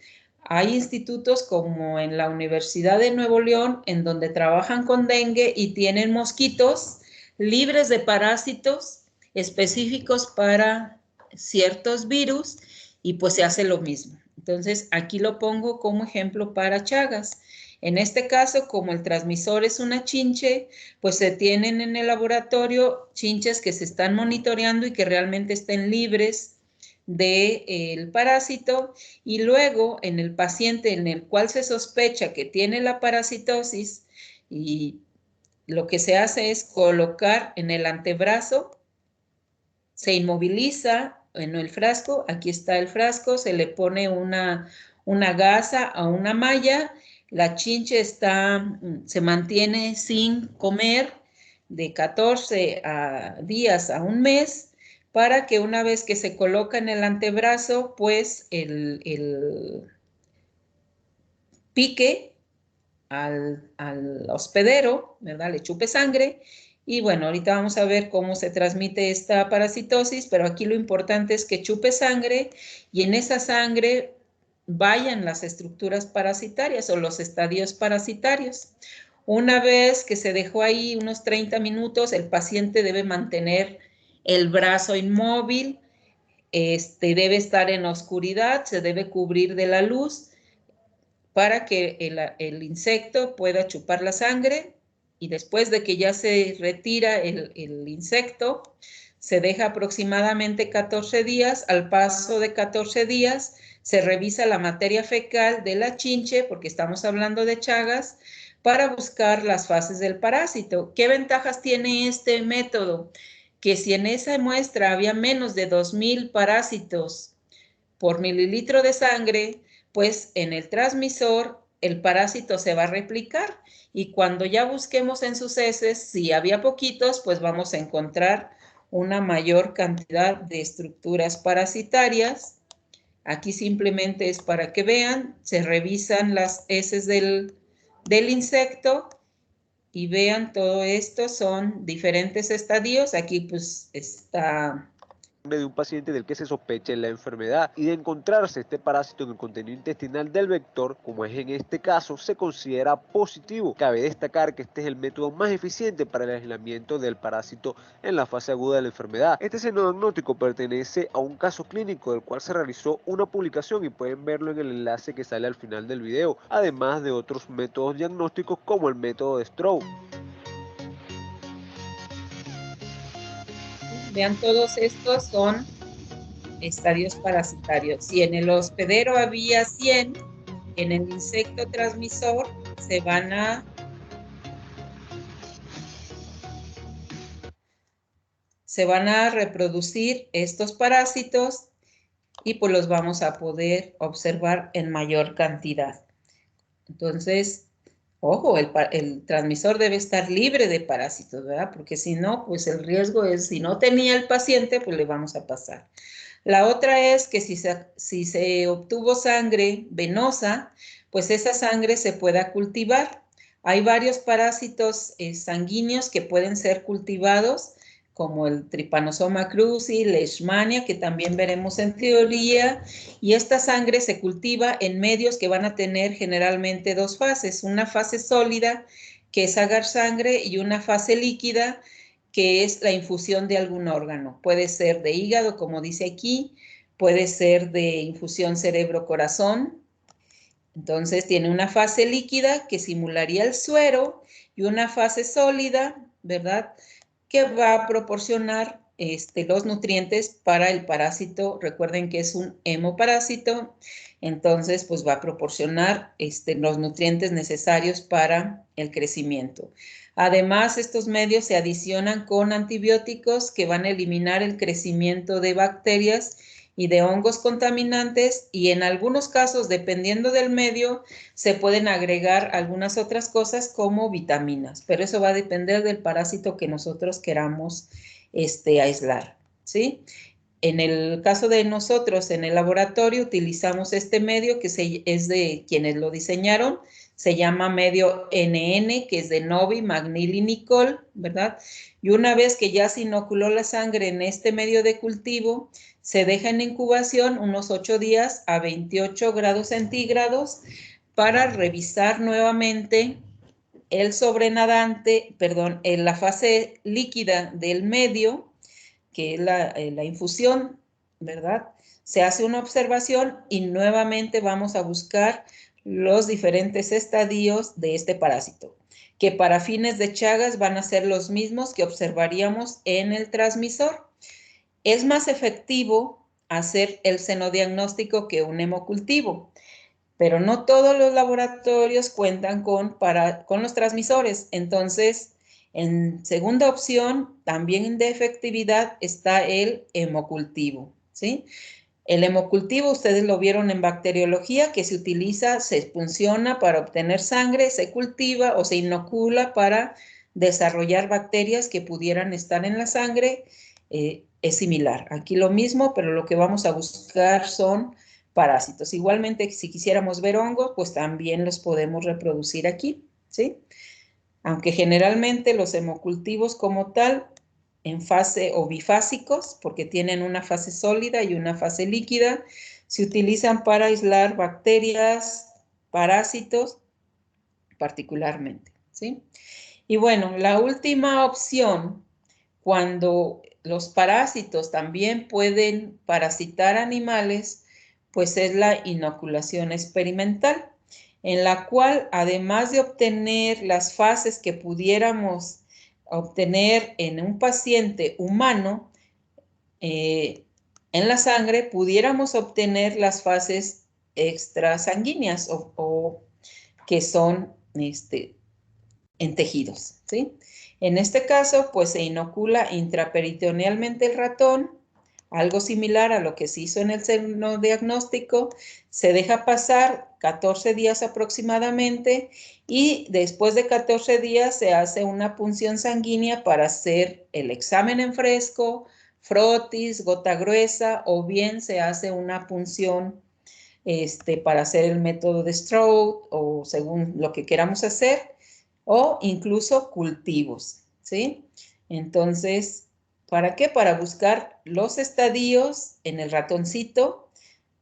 Hay institutos como en la Universidad de Nuevo León, en donde trabajan con dengue y tienen mosquitos libres de parásitos específicos para ciertos virus, y pues se hace lo mismo. Entonces, aquí lo pongo como ejemplo para Chagas. En este caso, como el transmisor es una chinche, pues se tienen en el laboratorio chinches que se están monitoreando y que realmente estén libres del parásito, y luego en el paciente en el cual se sospecha que tiene la parasitosis, y lo que se hace es colocar en el antebrazo, se inmoviliza en el frasco, aquí está el frasco, se le pone una gasa a una malla, la chinche se mantiene sin comer de 14 días a un mes, para que una vez que se coloca en el antebrazo, pues el pique al hospedero, ¿verdad? Le chupe sangre. Y bueno, ahorita vamos a ver cómo se transmite esta parasitosis, pero aquí lo importante es que chupe sangre y en esa sangre vayan las estructuras parasitarias o los estadios parasitarios. Una vez que se dejó ahí unos 30 minutos, el paciente debe mantener el brazo inmóvil, debe estar en la oscuridad, se debe cubrir de la luz para que el insecto pueda chupar la sangre, y después de que ya se retira el insecto, se deja aproximadamente 14 días. Al paso de 14 días se revisa la materia fecal de la chinche, porque estamos hablando de Chagas, para buscar las fases del parásito. ¿Qué ventajas tiene este método? Que si en esa muestra había menos de 2000 parásitos por mililitro de sangre, pues en el transmisor el parásito se va a replicar, y cuando ya busquemos en sus heces, si había poquitos, pues vamos a encontrar una mayor cantidad de estructuras parasitarias. Aquí simplemente es para que vean, se revisan las heces del insecto y vean, todo esto son diferentes estadios. Aquí pues está de un paciente del que se sospeche la enfermedad, y de encontrarse este parásito en el contenido intestinal del vector, como es en este caso, se considera positivo. Cabe destacar que este es el método más eficiente para el aislamiento del parásito en la fase aguda de la enfermedad. Este seno diagnóstico pertenece a un caso clínico del cual se realizó una publicación y pueden verlo en el enlace que sale al final del video, además de otros métodos diagnósticos como el método de Stroh. Vean, todos estos son estadios parasitarios. Si en el hospedero había 100, en el insecto transmisor se van a reproducir estos parásitos, y pues los vamos a poder observar en mayor cantidad. Entonces, ojo, el transmisor debe estar libre de parásitos, ¿verdad? Porque si no, pues el riesgo es, si no tenía el paciente, pues le vamos a pasar. La otra es que si se obtuvo sangre venosa, pues esa sangre se pueda cultivar. Hay varios parásitos sanguíneos que pueden ser cultivados, como el Trypanosoma cruzi, Leishmania, que también veremos en teoría, y esta sangre se cultiva en medios que van a tener generalmente dos fases: una fase sólida, que es agar sangre, y una fase líquida, que es la infusión de algún órgano. Puede ser de hígado, como dice aquí, puede ser de infusión cerebro-corazón. Entonces tiene una fase líquida que simularía el suero, y una fase sólida, ¿verdad?, que va a proporcionar los nutrientes para el parásito. Recuerden que es un hemoparásito, entonces pues va a proporcionar los nutrientes necesarios para el crecimiento. Además, estos medios se adicionan con antibióticos que van a eliminar el crecimiento de bacterias y de hongos contaminantes, y en algunos casos, dependiendo del medio, se pueden agregar algunas otras cosas como vitaminas, pero eso va a depender del parásito que nosotros queramos aislar, ¿sí? En el caso de nosotros, en el laboratorio, utilizamos este medio que es de quienes lo diseñaron. Se llama medio NN, que es de Novi, Magnil y Nicole, ¿verdad? Y una vez que ya se inoculó la sangre en este medio de cultivo, se deja en incubación unos 8 días a 28 grados centígrados para revisar nuevamente el sobrenadante, perdón, en la fase líquida del medio, que es la infusión, ¿verdad? Se hace una observación y nuevamente vamos a buscar los diferentes estadios de este parásito, que para fines de Chagas van a ser los mismos que observaríamos en el transmisor. Es más efectivo hacer el senodiagnóstico que un hemocultivo, pero no todos los laboratorios cuentan con los transmisores. Entonces, en segunda opción, también de efectividad, está el hemocultivo, ¿sí? El hemocultivo, ustedes lo vieron en bacteriología, que se utiliza, se funciona para obtener sangre, se cultiva o se inocula para desarrollar bacterias que pudieran estar en la sangre, es similar. Aquí lo mismo, pero lo que vamos a buscar son parásitos. Igualmente, si quisiéramos ver hongos, pues también los podemos reproducir aquí, ¿sí? Aunque generalmente los hemocultivos como tal, en fase o bifásicos, porque tienen una fase sólida y una fase líquida, se utilizan para aislar bacterias, parásitos, particularmente, ¿sí? Y bueno, la última opción, cuando los parásitos también pueden parasitar animales, pues es la inoculación experimental, en la cual además de obtener las fases que pudiéramos obtener en un paciente humano, en la sangre, pudiéramos obtener las fases extrasanguíneas o que son en tejidos, ¿sí? En este caso, pues se inocula intraperitonealmente el ratón, algo similar a lo que se hizo en el seno diagnóstico, se deja pasar 14 días aproximadamente y después de 14 días se hace una punción sanguínea para hacer el examen en fresco, frotis, gota gruesa, o bien se hace una punción para hacer el método de Stroud o según lo que queramos hacer, o incluso cultivos, ¿sí? Entonces, ¿para qué? Para buscar los estadios en el ratoncito,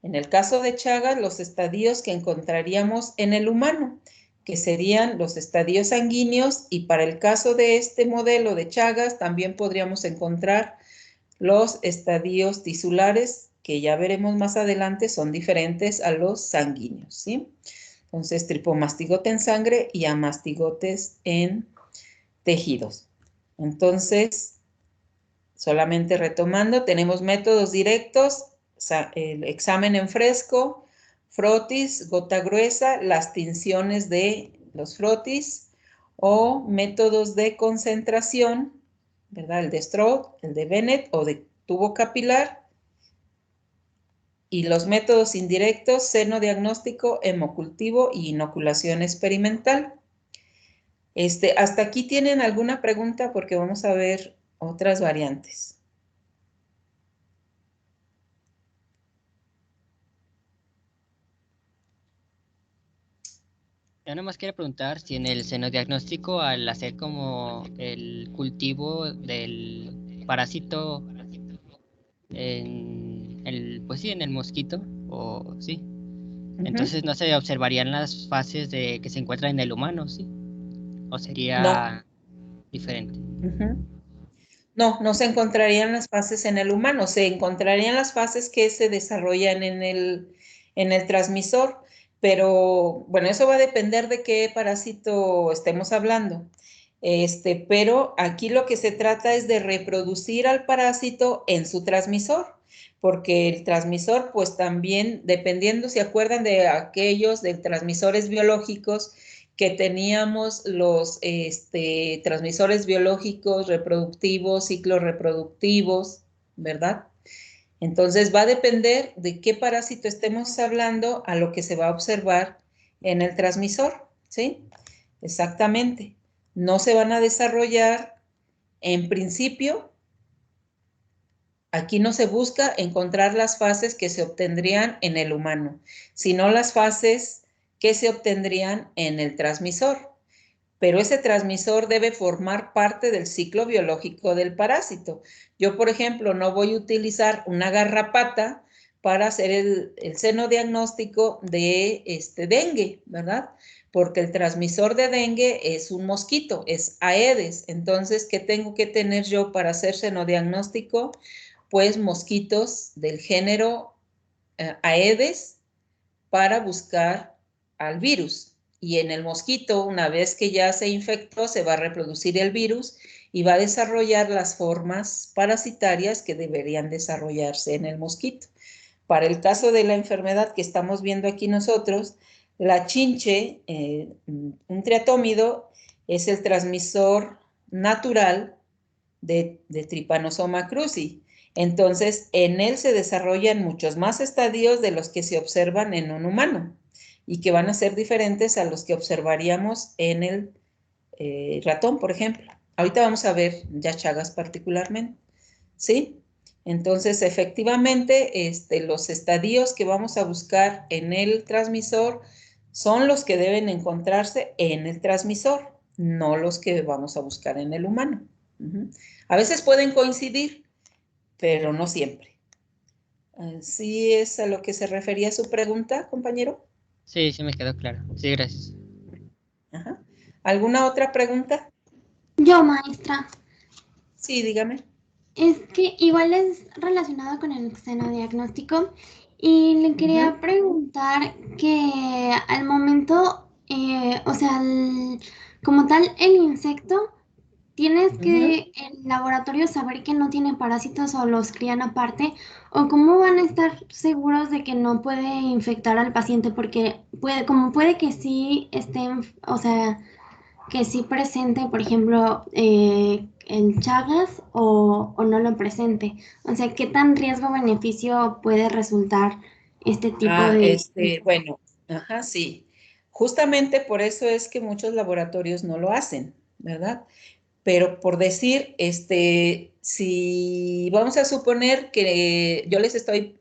en el caso de Chagas, los estadios que encontraríamos en el humano, que serían los estadios sanguíneos, y para el caso de este modelo de Chagas también podríamos encontrar los estadios tisulares, que ya veremos más adelante, son diferentes a los sanguíneos, ¿sí? Entonces, tripomastigote en sangre y amastigotes en tejidos. Entonces, solamente retomando, tenemos métodos directos, el examen en fresco, frotis, gota gruesa, las tinciones de los frotis, o métodos de concentración, ¿verdad? El de Stroud, el de Bennett o de tubo capilar, y los métodos indirectos, seno diagnóstico, hemocultivo y inoculación experimental. ¿Hasta aquí tienen alguna pregunta? Porque vamos a ver otras variantes. Yo nomás quería preguntar si en el senodiagnóstico, al hacer como el cultivo del parásito pues sí, en el mosquito, o sí, entonces no se observarían las fases de que se encuentran en el humano, ¿sí? ¿O sería diferente? No, no se encontrarían las fases en el humano, se encontrarían las fases que se desarrollan en el transmisor, pero bueno, eso va a depender de qué parásito estemos hablando. Pero aquí lo que se trata es de reproducir al parásito en su transmisor, porque el transmisor, pues también, dependiendo, ¿se acuerdan de aquellos de transmisores biológicos que teníamos los transmisores biológicos reproductivos, ciclos reproductivos, ¿verdad? Entonces va a depender de qué parásito estemos hablando a lo que se va a observar en el transmisor, ¿sí? Exactamente. No se van a desarrollar, en principio, aquí no se busca encontrar las fases que se obtendrían en el humano, sino las fases que se obtendrían en el transmisor. Pero ese transmisor debe formar parte del ciclo biológico del parásito. Yo, por ejemplo, no voy a utilizar una garrapata para hacer el seno diagnóstico de dengue, ¿verdad? Porque el transmisor de dengue es un mosquito, es Aedes. Entonces, ¿qué tengo que tener yo para hacer seno diagnóstico? Pues mosquitos del género Aedes para buscar al virus. Y en el mosquito, una vez que ya se infectó, se va a reproducir el virus y va a desarrollar las formas parasitarias que deberían desarrollarse en el mosquito. Para el caso de la enfermedad que estamos viendo aquí nosotros, la chinche, un triatómido, es el transmisor natural de Trypanosoma cruzi. Entonces, en él se desarrollan muchos más estadios de los que se observan en un humano y que van a ser diferentes a los que observaríamos en el ratón, por ejemplo. Ahorita vamos a ver ya Chagas particularmente, ¿sí? Entonces, efectivamente, los estadios que vamos a buscar en el transmisor son los que deben encontrarse en el transmisor, no los que vamos a buscar en el humano. A veces pueden coincidir, pero no siempre. ¿Sí es a lo que se refería su pregunta, compañero? Sí, sí me quedó claro. Sí, gracias. Ajá. ¿Alguna otra pregunta? Yo, maestra. Sí, dígame. Es que igual es relacionado con el xenodiagnóstico y le quería preguntar que al momento, o sea, como tal, el insecto, ¿tienes que el laboratorio saber que no tiene parásitos o los crían aparte? ¿O cómo van a estar seguros de que no puede infectar al paciente? Porque puede que sí estén, o sea, que sí presente, por ejemplo, el Chagas o no lo presente. O sea, ¿qué tan riesgo-beneficio puede resultar este tipo de... Bueno, ajá, sí. Justamente por eso es que muchos laboratorios no lo hacen, ¿verdad? Pero por decir, si vamos a suponer que yo les estoy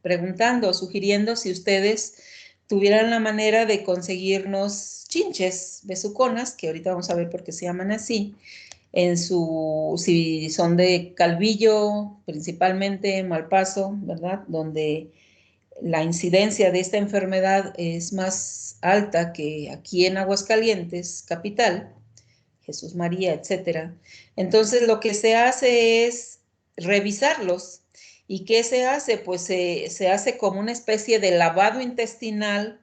preguntando, sugiriendo si ustedes tuvieran la manera de conseguirnos chinches besuconas, que ahorita vamos a ver por qué se llaman así, si son de Calvillo, principalmente Malpaso, ¿verdad? Donde la incidencia de esta enfermedad es más alta que aquí en Aguascalientes, capital, Jesús María, etcétera. Entonces lo que se hace es revisarlos. ¿Y qué se hace? Pues se hace como una especie de lavado intestinal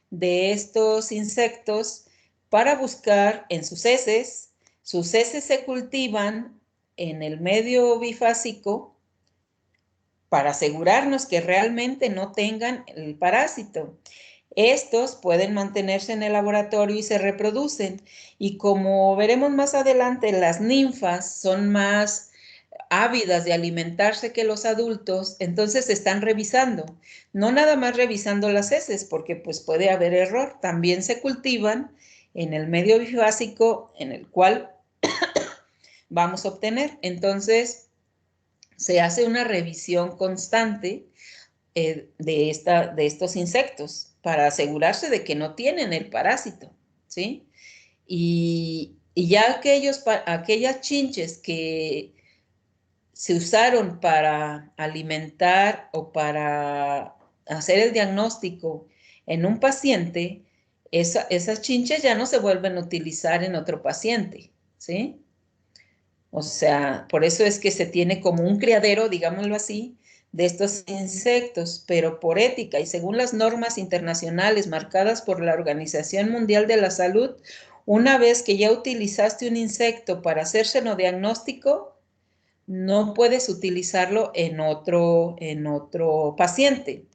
de estos insectos para buscar en sus heces. Sus heces se cultivan en el medio bifásico para asegurarnos que realmente no tengan el parásito. Estos pueden mantenerse en el laboratorio y se reproducen. Y como veremos más adelante, las ninfas son más ávidas de alimentarse que los adultos, entonces se están revisando. No nada más revisando las heces, porque pues puede haber error. También se cultivan en el medio bifásico en el cual vamos a obtener. Entonces, se hace una revisión constante de estos insectos para asegurarse de que no tienen el parásito, ¿sí? Y ya aquellas chinches que se usaron para alimentar o para hacer el diagnóstico en un paciente, esas chinches ya no se vuelven a utilizar en otro paciente, ¿sí? O sea, por eso es que se tiene como un criadero, digámoslo así, de estos insectos, pero por ética y según las normas internacionales marcadas por la Organización Mundial de la Salud, una vez que ya utilizaste un insecto para hacer senodiagnóstico, no puedes utilizarlo en otro paciente.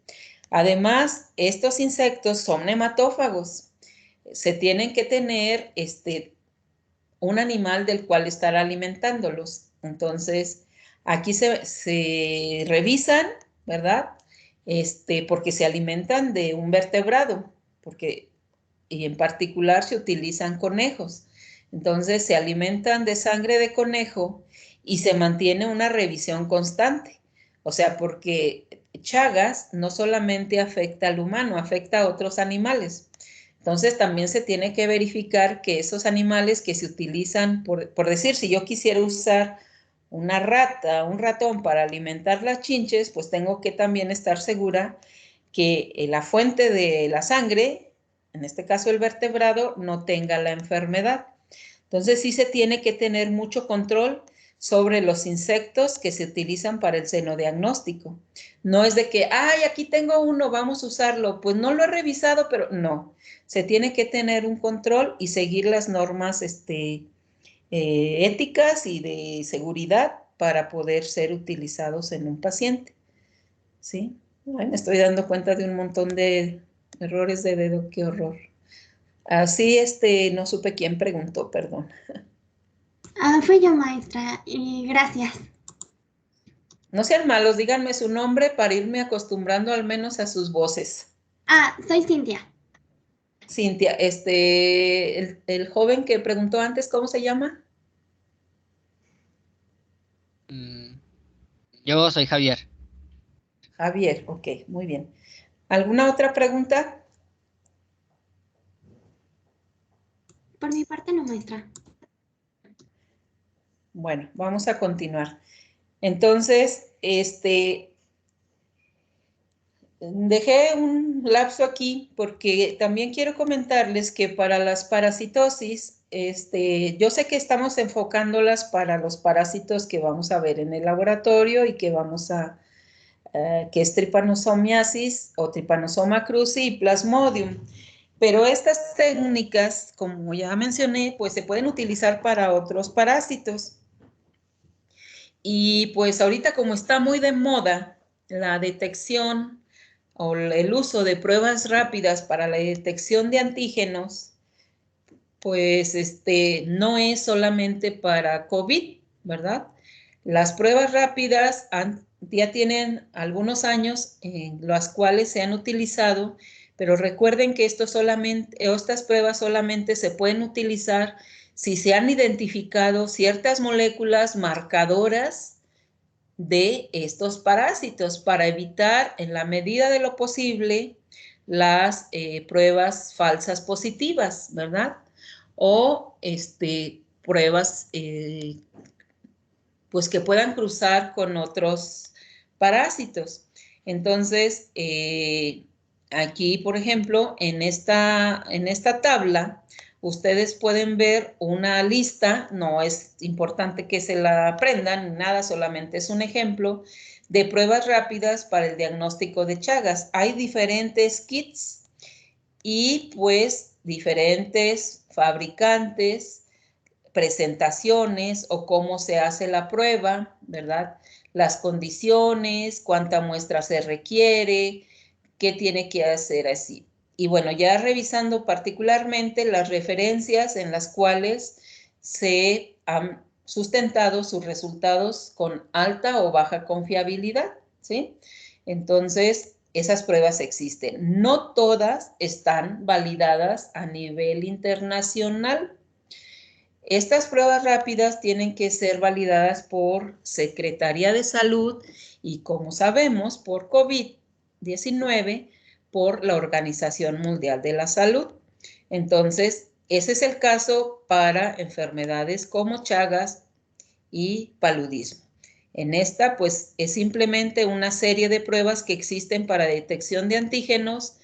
Además, estos insectos son nematófagos. Se tienen que tener un animal del cual estar alimentándolos. Entonces, aquí se revisan, ¿verdad? Porque se alimentan de un vertebrado, y en particular se utilizan conejos. Entonces, se alimentan de sangre de conejo y se mantiene una revisión constante. O sea, porque Chagas no solamente afecta al humano, afecta a otros animales. Entonces también se tiene que verificar que esos animales que se utilizan, por decir, si yo quisiera usar una rata, un ratón para alimentar las chinches, pues tengo que también estar segura que la fuente de la sangre, en este caso el vertebrado, no tenga la enfermedad. Entonces sí se tiene que tener mucho control sobre los insectos que se utilizan para el senodiagnóstico. No es de que, ay, aquí tengo uno, vamos a usarlo. Pues no lo he revisado, pero no. Se tiene que tener un control y seguir las normas éticas y de seguridad para poder ser utilizados en un paciente. ¿Sí? Ay, me estoy dando cuenta de un montón de errores de dedo, qué horror. Así, no supe quién preguntó, perdón. Fui yo, maestra, y gracias. No sean malos, díganme su nombre para irme acostumbrando al menos a sus voces. Soy Cintia. Cintia, el joven que preguntó antes, ¿cómo se llama? Yo soy Javier. Javier, ok, muy bien. ¿Alguna otra pregunta? Por mi parte no, maestra. Bueno, vamos a continuar. Entonces, dejé un lapso aquí porque también quiero comentarles que para las parasitosis, yo sé que estamos enfocándolas para los parásitos que vamos a ver en el laboratorio y que vamos a, que es Trypanosomiasis o Trypanosoma cruzi y Plasmodium. Pero estas técnicas, como ya mencioné, pues se pueden utilizar para otros parásitos. Y pues ahorita como está muy de moda la detección o el uso de pruebas rápidas para la detección de antígenos, pues no es solamente para COVID, ¿verdad? Las pruebas rápidas ya tienen algunos años en los cuales se han utilizado, pero recuerden que estas pruebas solamente se pueden utilizar si se han identificado ciertas moléculas marcadoras de estos parásitos para evitar en la medida de lo posible las pruebas falsas positivas, ¿verdad? O pruebas pues que puedan cruzar con otros parásitos. Entonces, aquí, por ejemplo, en esta tabla, ustedes pueden ver una lista, no es importante que se la aprendan ni nada, solamente es un ejemplo de pruebas rápidas para el diagnóstico de Chagas. Hay diferentes kits y pues diferentes fabricantes, presentaciones o cómo se hace la prueba, ¿verdad? Las condiciones, cuánta muestra se requiere, qué tiene que hacer así. Y bueno, ya revisando particularmente las referencias en las cuales se han sustentado sus resultados con alta o baja confiabilidad, ¿sí? Entonces, esas pruebas existen. No todas están validadas a nivel internacional. Estas pruebas rápidas tienen que ser validadas por Secretaría de Salud y, como sabemos, por COVID-19, por la Organización Mundial de la Salud. Entonces, ese es el caso para enfermedades como Chagas y paludismo. En esta, pues, es simplemente una serie de pruebas que existen para detección de antígenos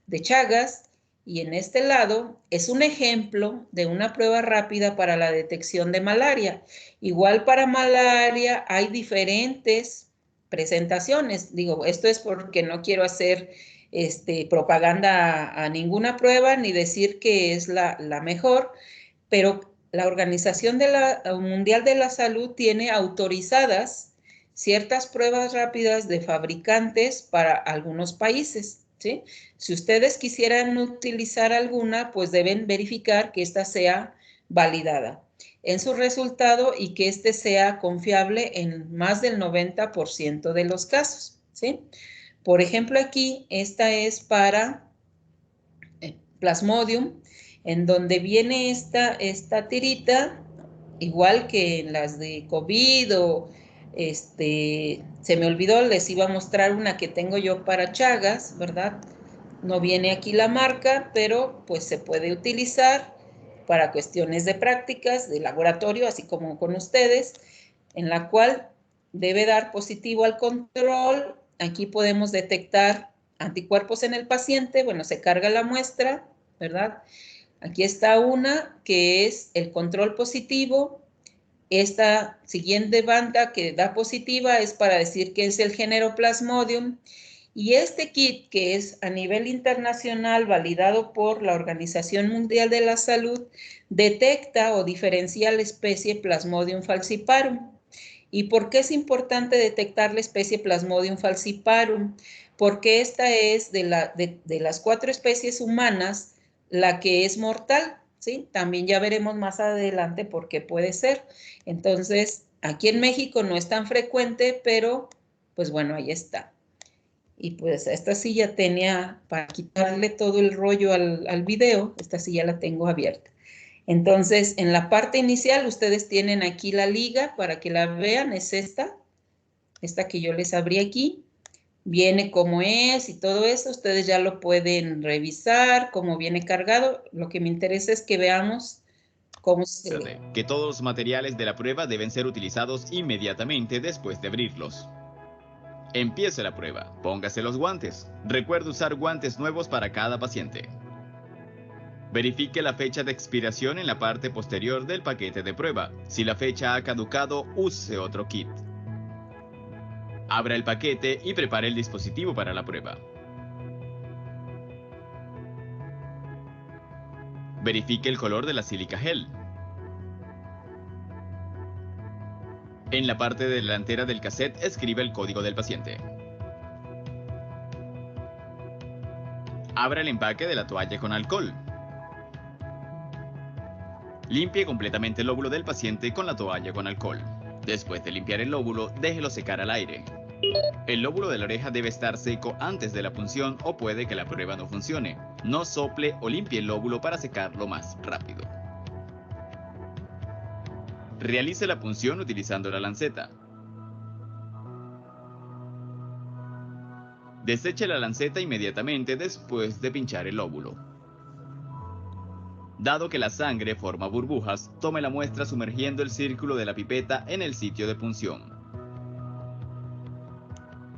de Chagas, y en este lado es un ejemplo de una prueba rápida para la detección de malaria. Igual para malaria hay diferentes presentaciones. Digo, esto es porque no quiero hacer propaganda a ninguna prueba ni decir que es la mejor, pero la Organización Mundial de la Salud tiene autorizadas ciertas pruebas rápidas de fabricantes para algunos países, ¿sí? Si ustedes quisieran utilizar alguna, pues deben verificar que ésta sea validada en su resultado y que éste sea confiable en más del 90% de los casos, ¿sí? Por ejemplo, aquí esta es para Plasmodium, en donde viene esta tirita, igual que en las de COVID o se me olvidó, les iba a mostrar una que tengo yo para Chagas, ¿verdad? No viene aquí la marca, pero pues se puede utilizar para cuestiones de prácticas, de laboratorio, así como con ustedes, en la cual debe dar positivo al control. Aquí podemos detectar anticuerpos en el paciente, bueno, se carga la muestra, ¿verdad? Aquí está una que es el control positivo. Esta siguiente banda que da positiva es para decir que es el género Plasmodium. Y este kit, que es a nivel internacional validado por la Organización Mundial de la Salud, detecta o diferencia la especie Plasmodium falciparum. ¿Y por qué es importante detectar la especie Plasmodium falciparum? Porque esta es de las 4 especies humanas la que es mortal, ¿sí? También ya veremos más adelante por qué puede ser. Entonces, aquí en México no es tan frecuente, pero pues bueno, ahí está. Y pues esta silla tenía, para quitarle todo el rollo al video, esta silla la tengo abierta. Entonces, en la parte inicial, ustedes tienen aquí la liga para que la vean, es esta esta que yo les abrí aquí. Viene como es y todo eso, ustedes ya lo pueden revisar, cómo viene cargado. Lo que me interesa es que veamos cómo se lee. Que todos los materiales de la prueba deben ser utilizados inmediatamente después de abrirlos. Empiece la prueba. Póngase los guantes. Recuerde usar guantes nuevos para cada paciente. Verifique la fecha de expiración en la parte posterior del paquete de prueba. Si la fecha ha caducado, use otro kit. Abra el paquete y prepare el dispositivo para la prueba. Verifique el color de la sílica gel. En la parte delantera del cassette escribe el código del paciente. Abra el empaque de la toalla con alcohol. Limpie completamente el lóbulo del paciente con la toalla con alcohol. Después de limpiar el lóbulo, déjelo secar al aire. El lóbulo de la oreja debe estar seco antes de la punción o puede que la prueba no funcione. No sople o limpie el lóbulo para secarlo más rápido. Realice la punción utilizando la lanceta. Deseche la lanceta inmediatamente después de pinchar el lóbulo. Dado que la sangre forma burbujas, tome la muestra sumergiendo el círculo de la pipeta en el sitio de punción.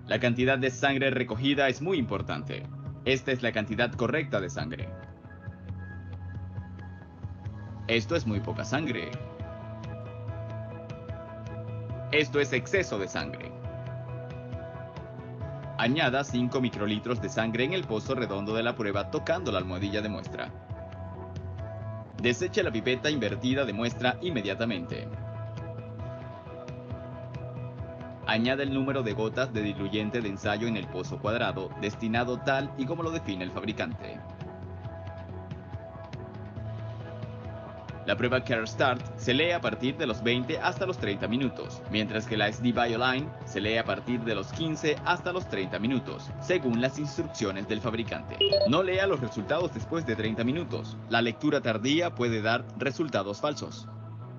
La cantidad de sangre recogida es muy importante. Esta es la cantidad correcta de sangre. Esto es muy poca sangre. Esto es exceso de sangre. Añada 5 microlitros de sangre en el pozo redondo de la prueba tocando la almohadilla de muestra. Deseche la pipeta invertida de muestra inmediatamente. Añade el número de gotas de diluyente de ensayo en el pozo cuadrado, destinado tal y como lo define el fabricante. La prueba CareStart se lee a partir de los 20 hasta los 30 minutos, mientras que la SD BioLine se lee a partir de los 15 hasta los 30 minutos, según las instrucciones del fabricante. No lea los resultados después de 30 minutos. La lectura tardía puede dar resultados falsos.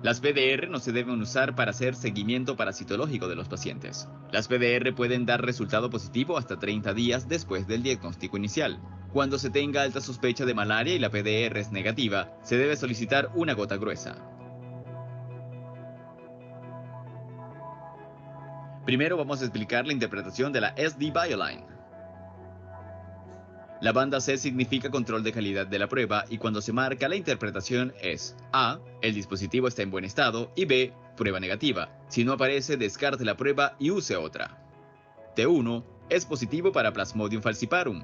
Las PDR no se deben usar para hacer seguimiento parasitológico de los pacientes. Las PDR pueden dar resultado positivo hasta 30 días después del diagnóstico inicial. Cuando se tenga alta sospecha de malaria y la PDR es negativa, se debe solicitar una gota gruesa. Primero vamos a explicar la interpretación de la SD BioLine. La banda C significa control de calidad de la prueba y cuando se marca la interpretación es A. El dispositivo está en buen estado y B. Prueba negativa. Si no aparece, descarte la prueba y use otra. T1. Es positivo para Plasmodium falciparum.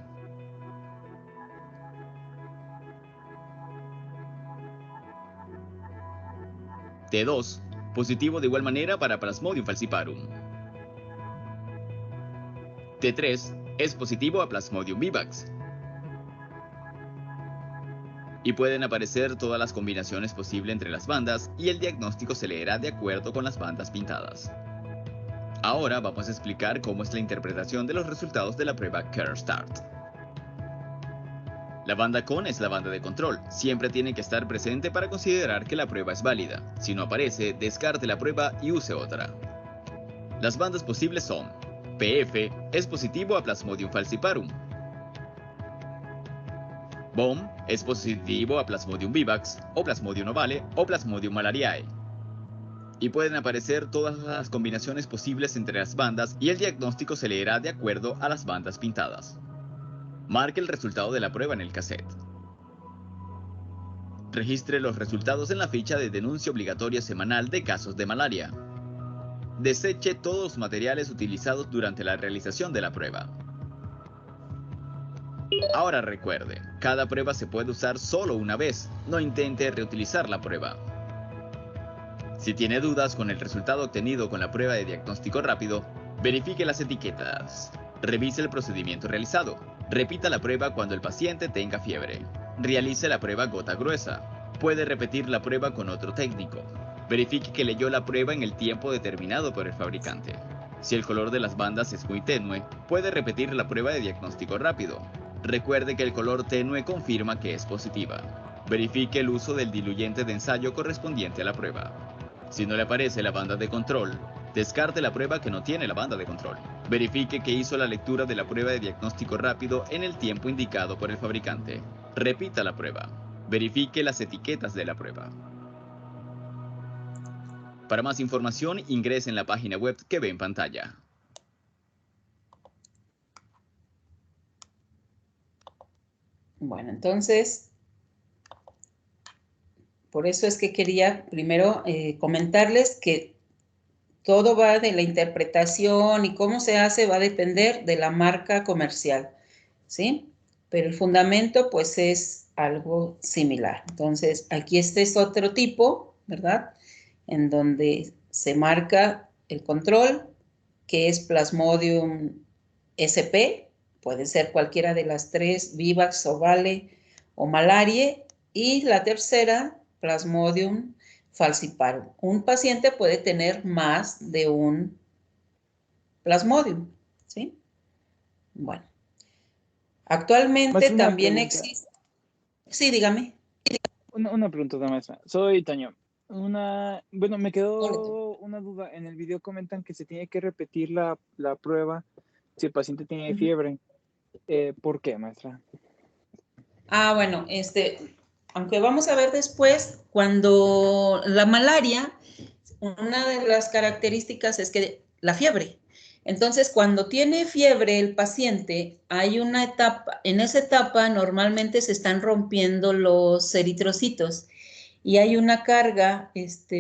T2. Positivo de igual manera para Plasmodium falciparum. T3. Es positivo a Plasmodium vivax. Y pueden aparecer todas las combinaciones posibles entre las bandas y el diagnóstico se leerá de acuerdo con las bandas pintadas. Ahora vamos a explicar cómo es la interpretación de los resultados de la prueba CareStart. La banda con es la banda de control. Siempre tiene que estar presente para considerar que la prueba es válida. Si no aparece, descarte la prueba y use otra. Las bandas posibles son PF es positivo a Plasmodium falciparum. BOM es positivo a Plasmodium vivax, o Plasmodium ovale, o Plasmodium malariae. Y pueden aparecer todas las combinaciones posibles entre las bandas y el diagnóstico se leerá de acuerdo a las bandas pintadas. Marque el resultado de la prueba en el cassette. Registre los resultados en la ficha de denuncia obligatoria semanal de casos de malaria. Deseche todos los materiales utilizados durante la realización de la prueba. Ahora recuerde, cada prueba se puede usar solo una vez, no intente reutilizar la prueba. Si tiene dudas con el resultado obtenido con la prueba de diagnóstico rápido, verifique las etiquetas. Revise el procedimiento realizado. Repita la prueba cuando el paciente tenga fiebre. Realice la prueba gota gruesa. Puede repetir la prueba con otro técnico. Verifique que leyó la prueba en el tiempo determinado por el fabricante. Si el color de las bandas es muy tenue, puede repetir la prueba de diagnóstico rápido. Recuerde que el color tenue confirma que es positiva. Verifique el uso del diluyente de ensayo correspondiente a la prueba. Si no le aparece la banda de control, Descarte la prueba que no tiene la banda de control. Verifique que hizo la lectura de la prueba de diagnóstico rápido en el tiempo indicado por el fabricante. Repita la prueba. Verifique las etiquetas de la prueba. Para más información, ingrese en la página web que ve en pantalla. Bueno, entonces, por eso es que quería primero comentarles que todo va de la interpretación y cómo se hace va a depender de la marca comercial, ¿sí? Pero el fundamento, pues, es algo similar. Entonces, aquí este es otro tipo, ¿verdad? En donde se marca el control, que es Plasmodium SP, puede ser cualquiera de las tres, Vivax, Ovale o Malaria, y la tercera, Plasmodium falciparum. Un paciente puede tener más de un Plasmodium, ¿sí? Bueno, actualmente también existe... Sí, dígame. Una pregunta, maestra. Soy Taño. Bueno, me quedó una duda. En el video comentan que se tiene que repetir la prueba si el paciente tiene fiebre. ¿Por qué, maestra? Bueno, aunque vamos a ver después, cuando la malaria, una de las características es que la fiebre. Entonces, cuando tiene fiebre el paciente, hay una etapa, en esa etapa normalmente se están rompiendo los eritrocitos y hay una carga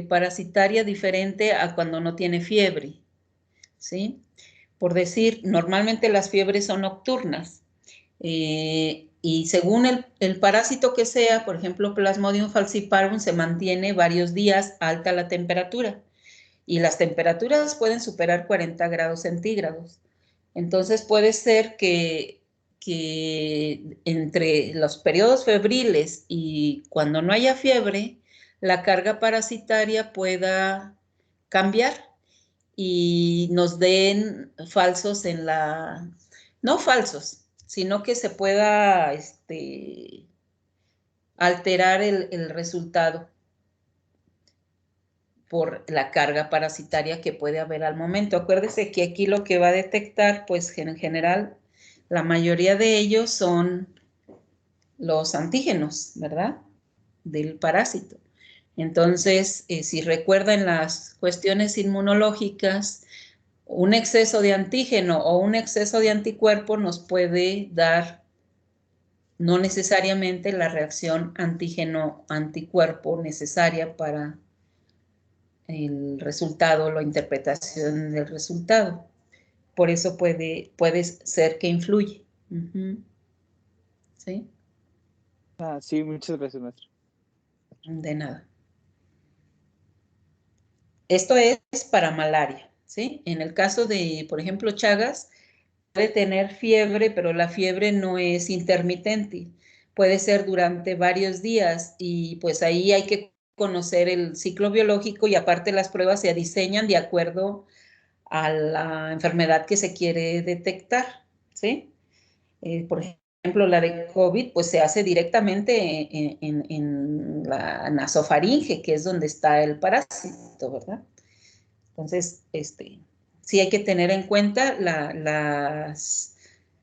parasitaria diferente a cuando no tiene fiebre, ¿sí? Por decir, normalmente las fiebres son nocturnas. Y según el parásito que sea, por ejemplo, Plasmodium falciparum, se mantiene varios días alta la temperatura. Y las temperaturas pueden superar 40 grados centígrados. Entonces puede ser que entre los periodos febriles y cuando no haya fiebre, la carga parasitaria pueda cambiar y nos den falsos no falsos, sino que se pueda alterar el resultado por la carga parasitaria que puede haber al momento. Acuérdese que aquí lo que va a detectar, pues en general, la mayoría de ellos son los antígenos, ¿verdad? Del parásito. Entonces, si recuerdan las cuestiones inmunológicas, un exceso de antígeno o un exceso de anticuerpo nos puede dar no necesariamente la reacción antígeno-anticuerpo necesaria para el resultado, la interpretación del resultado. Por eso puede ser que influye. ¿Sí? Sí, muchas gracias, maestra. De nada. Esto es para malaria, ¿sí? En el caso de, por ejemplo, Chagas, puede tener fiebre, pero la fiebre no es intermitente. Puede ser durante varios días y pues ahí hay que conocer el ciclo biológico y aparte las pruebas se diseñan de acuerdo a la enfermedad que se quiere detectar, ¿sí? Por ejemplo, la de COVID, pues se hace directamente en la nasofaringe, que es donde está el parásito, ¿verdad? Entonces, sí hay que tener en cuenta las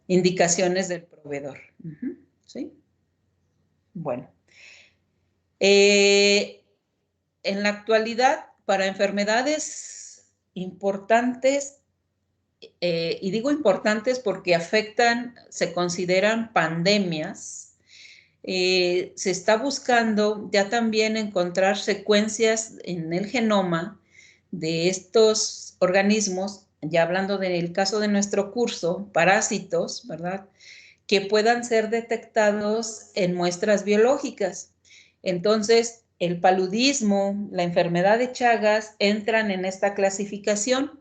indicaciones del proveedor. ¿Sí? Bueno. En la actualidad, para enfermedades importantes, y digo importantes porque se consideran pandemias, se está buscando ya también encontrar secuencias en el genoma de estos organismos, ya hablando del caso de nuestro curso, parásitos, ¿verdad?, que puedan ser detectados en muestras biológicas. Entonces, el paludismo, la enfermedad de Chagas entran en esta clasificación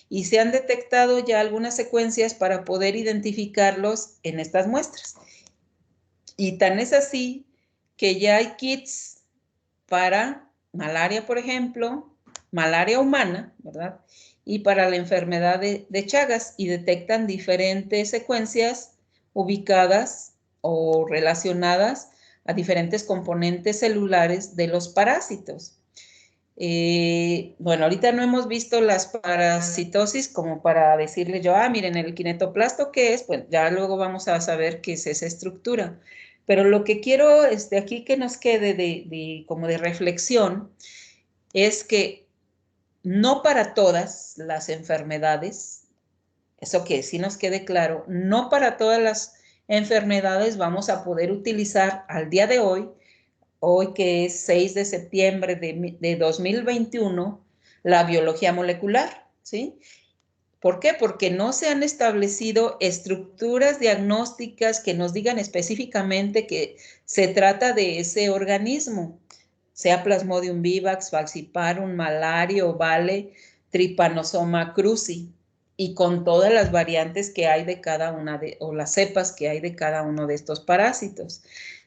y se han detectado ya algunas secuencias para poder identificarlos en estas muestras. Y tan es así que ya hay kits para malaria, por ejemplo, malaria humana, ¿verdad? Y para la enfermedad de Chagas, y detectan diferentes secuencias ubicadas o relacionadas a diferentes componentes celulares de los parásitos. Bueno, ahorita no hemos visto las parasitosis como para decirle yo, miren, el kinetoplasto, ¿qué es? Pues ya luego vamos a saber qué es esa estructura. Pero lo que quiero aquí que nos quede como de reflexión es que no para todas las enfermedades, eso que sí nos quede claro, no para todas las enfermedades vamos a poder utilizar al día de hoy que es 6 de septiembre de 2021, la biología molecular, ¿sí? ¿Por qué? Porque no se han establecido estructuras diagnósticas que nos digan específicamente que se trata de ese organismo, sea Plasmodium vivax, Falciparum, Malaria, Vale, Trypanosoma cruzi, y con todas las variantes que hay de cada una o las cepas que hay de cada uno de estos parásitos.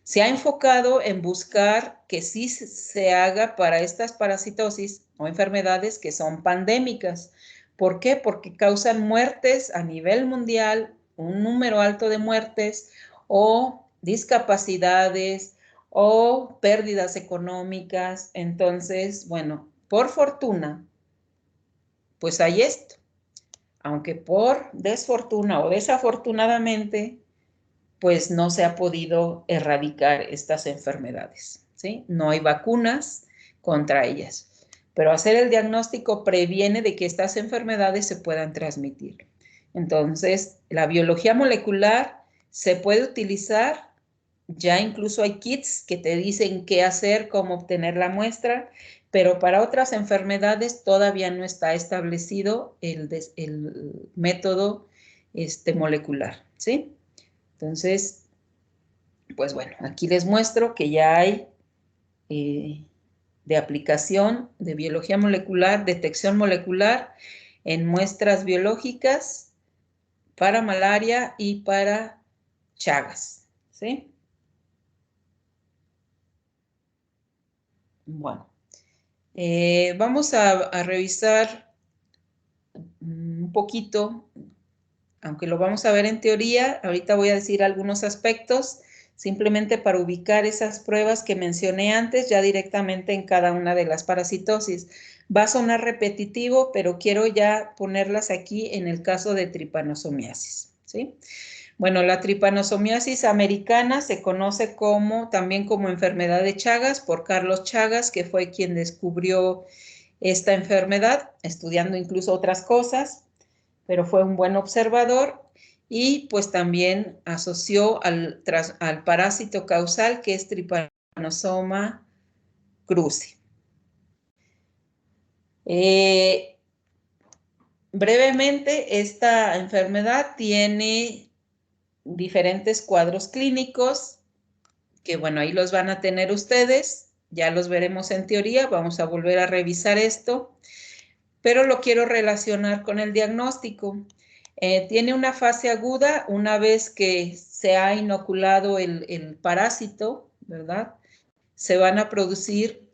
Se ha enfocado en buscar que sí se haga para estas parasitosis o enfermedades que son pandémicas. ¿Por qué? Porque causan muertes a nivel mundial, un número alto de muertes o discapacidades o pérdidas económicas. Entonces, bueno, por fortuna, pues hay esto. Aunque por desfortuna o desafortunadamente, pues no se ha podido erradicar estas enfermedades, ¿sí? No hay vacunas contra ellas, pero hacer el diagnóstico previene de que estas enfermedades se puedan transmitir. Entonces, la biología molecular se puede utilizar, ya incluso hay kits que te dicen qué hacer, cómo obtener la muestra, pero para otras enfermedades todavía no está establecido el método molecular, ¿sí? Entonces, pues bueno, aquí les muestro que ya hay de aplicación de biología molecular, detección molecular en muestras biológicas para malaria y para Chagas, ¿sí? Bueno, vamos a revisar un poquito, aunque lo vamos a ver en teoría. Ahorita voy a decir algunos aspectos, simplemente para ubicar esas pruebas que mencioné antes ya directamente en cada una de las parasitosis. Va a sonar repetitivo, pero quiero ya ponerlas aquí en el caso de tripanosomiasis, ¿sí? Bueno, la tripanosomiasis americana se conoce también como enfermedad de Chagas por Carlos Chagas, que fue quien descubrió esta enfermedad, estudiando incluso otras cosas, pero fue un buen observador y pues también asoció al parásito causal que es Trypanosoma cruzi. Brevemente, esta enfermedad tiene diferentes cuadros clínicos que, bueno, ahí los van a tener ustedes, ya los veremos en teoría, vamos a volver a revisar esto, pero lo quiero relacionar con el diagnóstico. Tiene una fase aguda una vez que se ha inoculado el parásito, ¿verdad? Se van a producir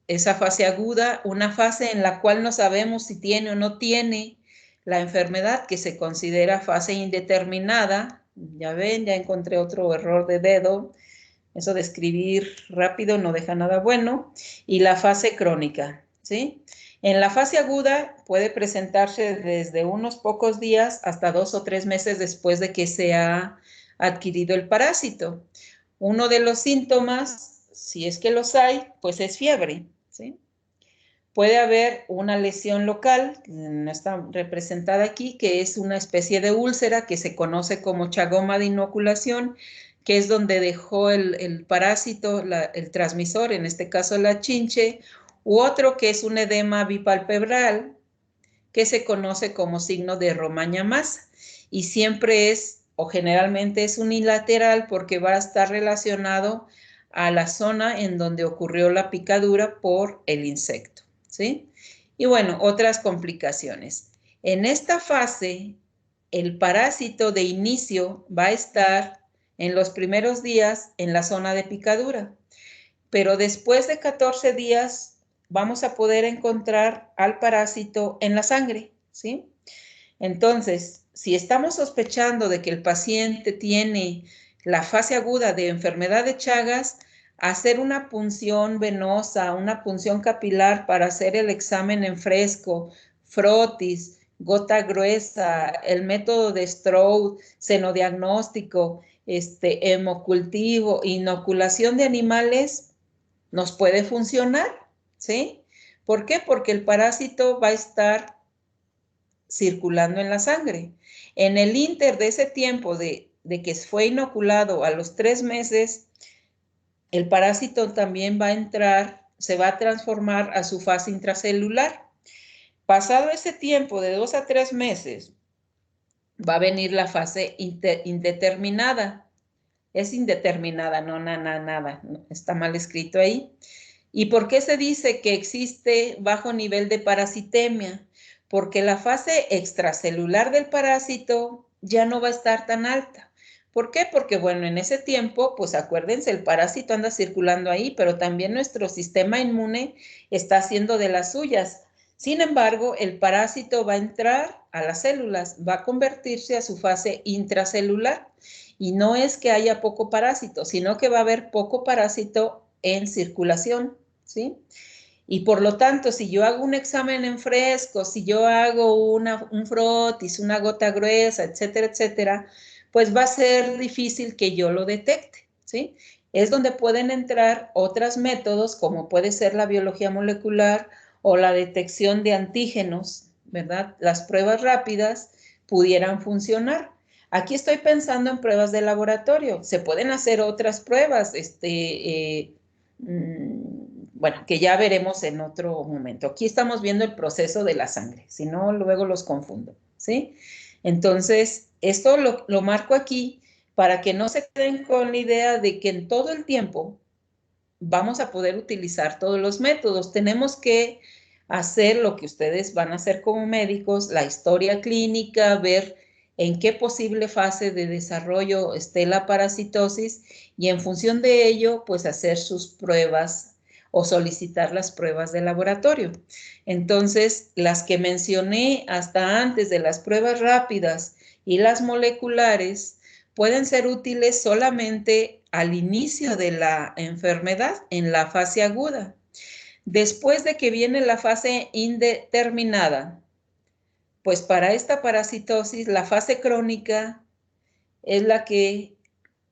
esa fase aguda, una fase en la cual no sabemos si tiene o no tiene la enfermedad, que se considera fase indeterminada. Ya ven, ya encontré otro error de dedo. Eso de escribir rápido no deja nada bueno. Y la fase crónica, ¿sí? En la fase aguda puede presentarse desde unos pocos días hasta 2 o 3 meses después de que se ha adquirido el parásito. Uno de los síntomas, si es que los hay, pues es fiebre, ¿sí? Puede haber una lesión local, no está representada aquí, que es una especie de úlcera que se conoce como chagoma de inoculación, que es donde dejó el parásito, el transmisor, en este caso la chinche, u otro que es un edema bipalpebral, que se conoce como signo de Romaña masa, y siempre es, o generalmente es unilateral, porque va a estar relacionado a la zona en donde ocurrió la picadura por el insecto, ¿sí? Y bueno, otras complicaciones. En esta fase, el parásito de inicio va a estar en los primeros días en la zona de picadura, pero después de 14 días vamos a poder encontrar al parásito en la sangre, ¿sí? Entonces, si estamos sospechando de que el paciente tiene la fase aguda de enfermedad de Chagas, hacer una punción venosa, una punción capilar para hacer el examen en fresco, frotis, gota gruesa, el método de Stroud, senodiagnóstico, hemocultivo, inoculación de animales, nos puede funcionar, ¿sí? ¿Por qué? Porque el parásito va a estar circulando en la sangre. En el inter de ese tiempo de que fue inoculado a los 3 meses, el parásito también va a entrar, se va a transformar a su fase intracelular. Pasado ese tiempo de 2 a 3 meses, va a venir la fase indeterminada. Es indeterminada, no nada, está mal escrito ahí. ¿Y por qué se dice que existe bajo nivel de parasitemia? Porque la fase extracelular del parásito ya no va a estar tan alta. ¿Por qué? Porque, bueno, en ese tiempo, pues acuérdense, el parásito anda circulando ahí, pero también nuestro sistema inmune está haciendo de las suyas. Sin embargo, el parásito va a entrar a las células, va a convertirse a su fase intracelular. Y no es que haya poco parásito, sino que va a haber poco parásito en circulación, ¿sí? Y por lo tanto, si yo hago un examen en fresco, si yo hago un frotis, una gota gruesa, etcétera, etcétera, pues va a ser difícil que yo lo detecte, ¿sí? Es donde pueden entrar otros métodos, como puede ser la biología molecular o la detección de antígenos, ¿verdad? Las pruebas rápidas pudieran funcionar. Aquí estoy pensando en pruebas de laboratorio. Se pueden hacer otras pruebas, bueno, que ya veremos en otro momento. Aquí estamos viendo el proceso de la sangre, si no, luego los confundo, ¿sí? Entonces, esto lo marco aquí para que no se queden con la idea de que en todo el tiempo vamos a poder utilizar todos los métodos. Tenemos que hacer lo que ustedes van a hacer como médicos, la historia clínica, ver en qué posible fase de desarrollo esté la parasitosis y en función de ello, pues hacer sus pruebas o solicitar las pruebas de laboratorio. Entonces, las que mencioné hasta antes de las pruebas rápidas y las moleculares pueden ser útiles solamente al inicio de la enfermedad, en la fase aguda. Después de que viene la fase indeterminada, pues para esta parasitosis, la fase crónica es la que,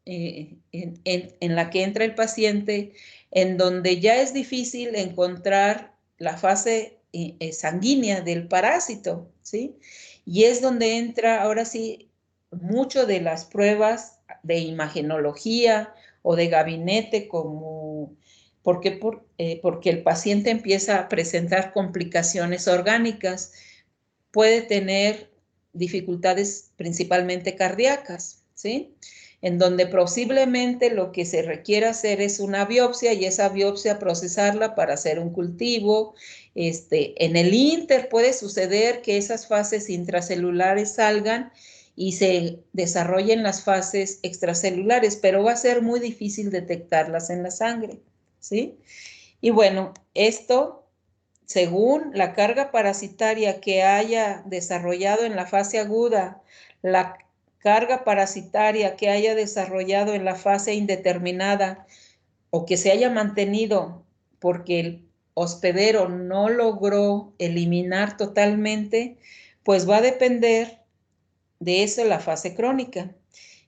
en la que entra el paciente, en donde ya es difícil encontrar la fase sanguínea del parásito, ¿sí? Y es donde entra, ahora sí, mucho de las pruebas de imagenología o de gabinete, como porque el paciente empieza a presentar complicaciones orgánicas, puede tener dificultades principalmente cardíacas, ¿sí? En donde posiblemente lo que se requiere hacer es una biopsia y esa biopsia procesarla para hacer un cultivo. En el inter puede suceder que esas fases intracelulares salgan y se desarrollen las fases extracelulares, pero va a ser muy difícil detectarlas en la sangre, ¿sí? Y bueno, esto según la carga parasitaria que haya desarrollado en la fase aguda, la carga parasitaria que haya desarrollado en la fase indeterminada o que se haya mantenido porque el hospedero no logró eliminar totalmente, pues va a depender de eso la fase crónica.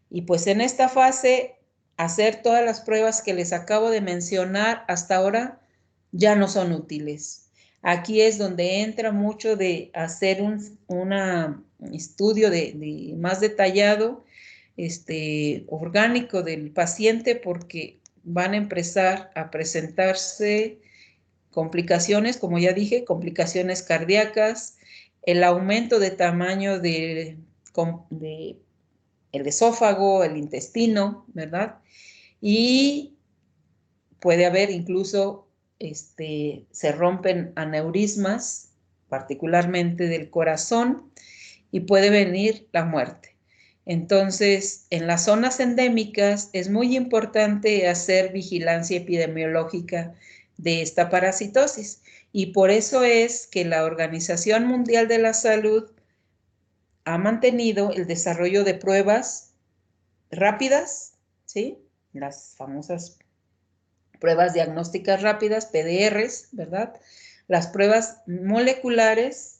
Y pues en esta fase, hacer todas las pruebas que les acabo de mencionar hasta ahora ya no son útiles. Aquí es donde entra mucho de hacer un estudio más detallado, orgánico del paciente, porque van a empezar a presentarse complicaciones, como ya dije, complicaciones cardíacas, el aumento de tamaño del esófago, el intestino, ¿verdad? Y puede haber incluso, se rompen aneurismas, particularmente del corazón, y puede venir la muerte. Entonces, en las zonas endémicas es muy importante hacer vigilancia epidemiológica de esta parasitosis. Y por eso es que la Organización Mundial de la Salud ha mantenido el desarrollo de pruebas rápidas, ¿sí? Las famosas pruebas diagnósticas rápidas, PDRs, ¿verdad? Las pruebas moleculares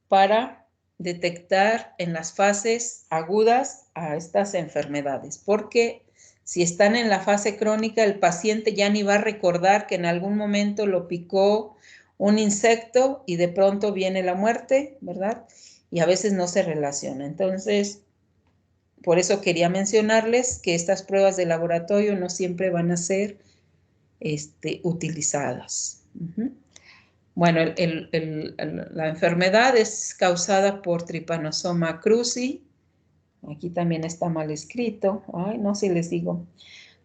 para detectar en las fases agudas a estas enfermedades, porque si están en la fase crónica, el paciente ya ni va a recordar que en algún momento lo picó un insecto y de pronto viene la muerte, ¿verdad? Y a veces no se relaciona. Entonces, por eso quería mencionarles que estas pruebas de laboratorio no siempre van a ser utilizadas. Bueno, la enfermedad es causada por Trypanosoma cruzi. Aquí también está mal escrito. Ay, no sé si les digo.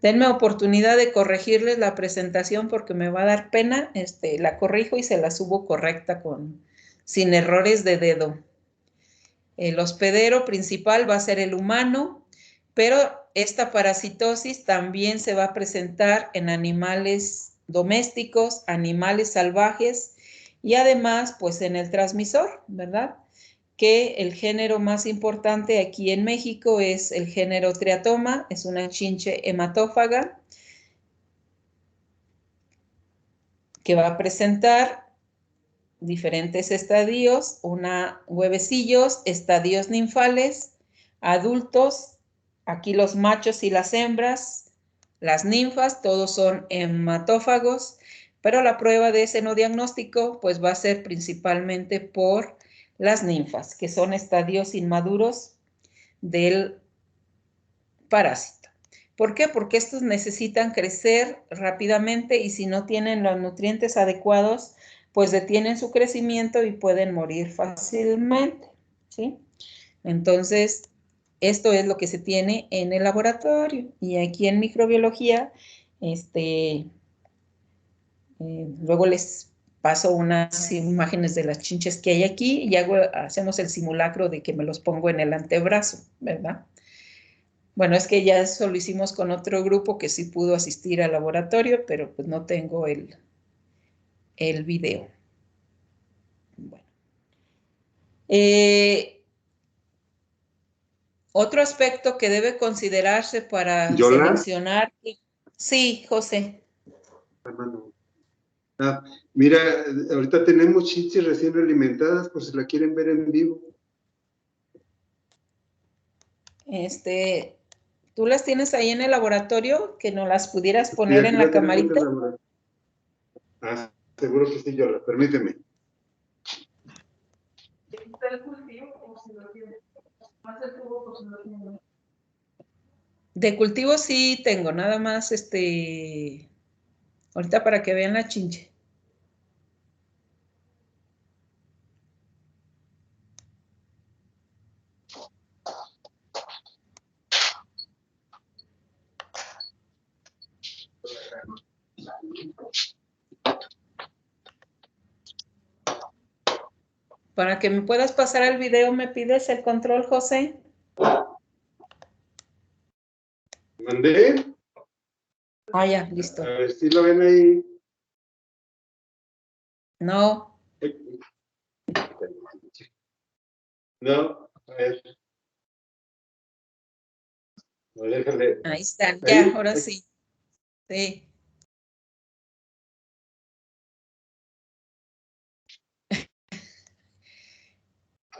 Denme oportunidad de corregirles la presentación porque me va a dar pena. La corrijo y se la subo correcta sin errores de dedo. El hospedero principal va a ser el humano, pero esta parasitosis también se va a presentar en animales domésticos, animales salvajes y además, pues en el transmisor, ¿verdad? Que el género más importante aquí en México es el género Triatoma, es una chinche hematófaga que va a presentar diferentes estadios, huevecillos, estadios ninfales, adultos, aquí los machos y las hembras, las ninfas, todos son hematófagos, pero la prueba de senodiagnóstico pues va a ser principalmente por las ninfas, que son estadios inmaduros del parásito. ¿Por qué? Porque estos necesitan crecer rápidamente y si no tienen los nutrientes adecuados, pues detienen su crecimiento y pueden morir fácilmente, ¿sí? Entonces, esto es lo que se tiene en el laboratorio. Y aquí en microbiología, luego les paso unas imágenes de las chinches que hay aquí y hacemos el simulacro de que me los pongo en el antebrazo, ¿verdad? Bueno, es que ya eso lo hicimos con otro grupo que sí pudo asistir al laboratorio, pero pues no tengo el video. Bueno. Otro aspecto que debe considerarse para seleccionar. Sí, José. Mira, ahorita tenemos chinches recién alimentadas, por si la quieren ver en vivo. ¿Tú las tienes ahí en el laboratorio? Que nos las pudieras poner en la camarita. Seguro que sí, Yola. Permíteme. De cultivo sí tengo, nada más ahorita para que vean la chinche. Para que me puedas pasar el video, ¿me pides el control, José? ¿Mandé? Ah, ya, listo. A ver si lo ven ahí. No. No, a ver. No, déjale. Ahí están, ya, ¿Ahí? ahora sí. Sí.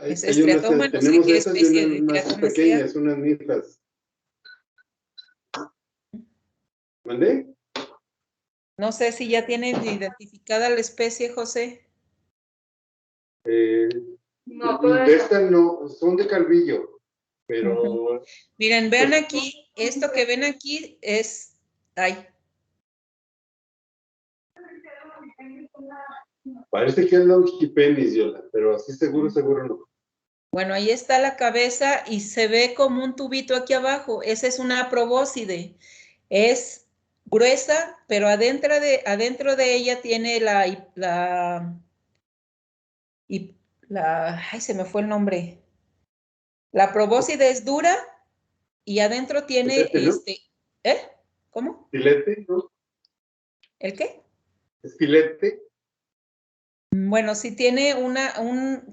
Es triatoma, no sé qué especie de triatoma pequeñas, unas ninfas. ¿Mandé? No sé si ya tienen identificada la especie, José. No, de estas no, son de Calvillo, pero... Miren, vean aquí, esto que ven aquí es... Ay. Parece que es Longipenis, Yola, pero así seguro no. Bueno, ahí está la cabeza y se ve como un tubito aquí abajo. Esa es una probóscide. Es gruesa, pero adentro de ella tiene ay, se me fue el nombre. La probóscide es dura y adentro tiene Filete, ¿no? ¿Cómo? Filete, ¿no? ¿El qué? ¿Es filete? Bueno, sí tiene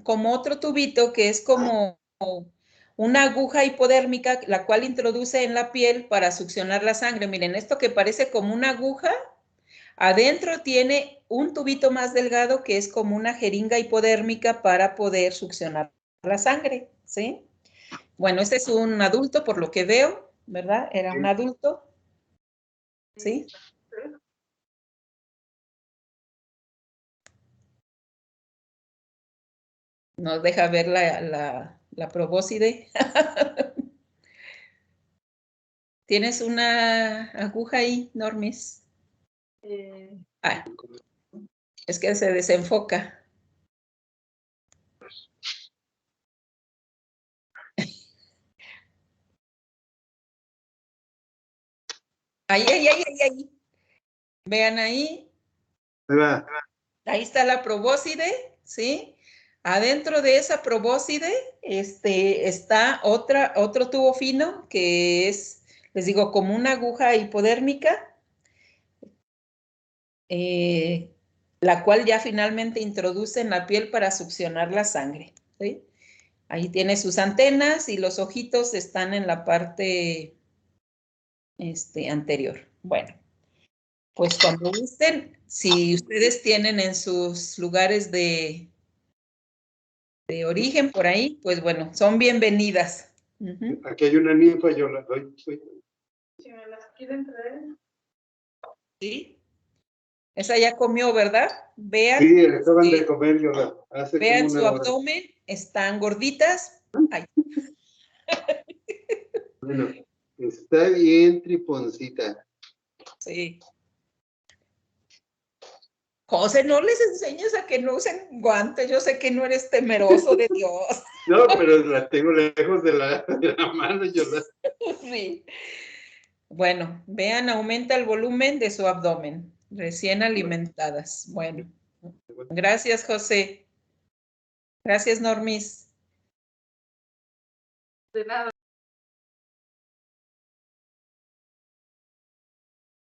como otro tubito que es como una aguja hipodérmica, la cual introduce en la piel para succionar la sangre. Miren, esto que parece como una aguja Adentro tiene un tubito más delgado que es como una jeringa hipodérmica para poder succionar la sangre, ¿sí? Bueno, este es un adulto por lo que veo, ¿verdad? Era un adulto, ¿sí? Nos deja ver la probóscide. ¿Tienes una aguja ahí, Normis? Ah, es que se desenfoca. Ahí. Vean ahí. Ahí está la probóscide, ¿sí? Adentro de esa probóscide está otro tubo fino que es, les digo, como una aguja hipodérmica, la cual ya finalmente introduce en la piel para succionar la sangre, ¿sí? Ahí tiene sus antenas y los ojitos están en la parte anterior. Bueno, pues cuando gusten, si ustedes tienen en sus lugares de origen por ahí, pues bueno, son bienvenidas. Aquí hay una ninfa, yo la doy. Si me las quieren traer. Sí. Esa ya comió, ¿verdad? Vean. Sí, acaban de comer, yo la hace vean como su una hora. abdomen, están gorditas. Ay. Bueno, está bien triponcita. Sí. José, no les enseñes a que no usen guantes. Yo sé que no eres temeroso de Dios. No, pero la tengo lejos de la mano, yo la... Sí. Bueno, vean, aumenta el volumen de su abdomen, recién alimentadas. Bueno, gracias, José. Gracias, Normis. De nada.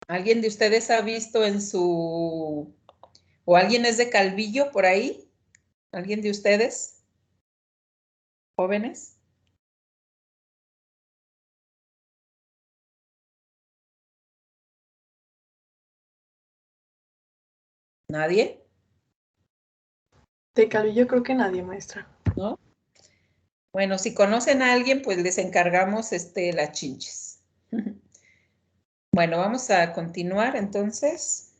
¿Alguien de ustedes ha visto en su... o alguien es de Calvillo por ahí? ¿Alguien de ustedes? ¿Jóvenes? ¿Nadie? De Calvillo creo que nadie, maestra. ¿No? Bueno, si conocen a alguien, pues les encargamos las chinches. Bueno, vamos a continuar entonces.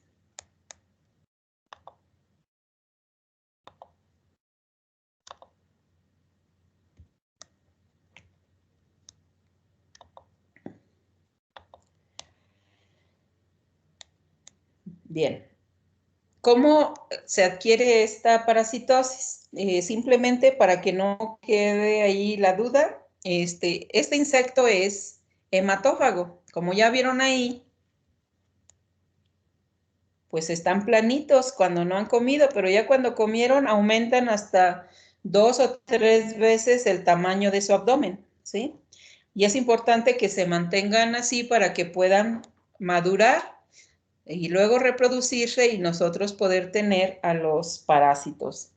Bien. ¿Cómo se adquiere esta parasitosis? Simplemente para que no quede ahí la duda, este insecto es hematófago. Como ya vieron ahí, pues están planitos cuando no han comido, pero ya cuando comieron aumentan hasta 2 o 3 veces el tamaño de su abdomen, ¿sí? Y es importante que se mantengan así para que puedan madurar y luego reproducirse y nosotros poder tener a los parásitos,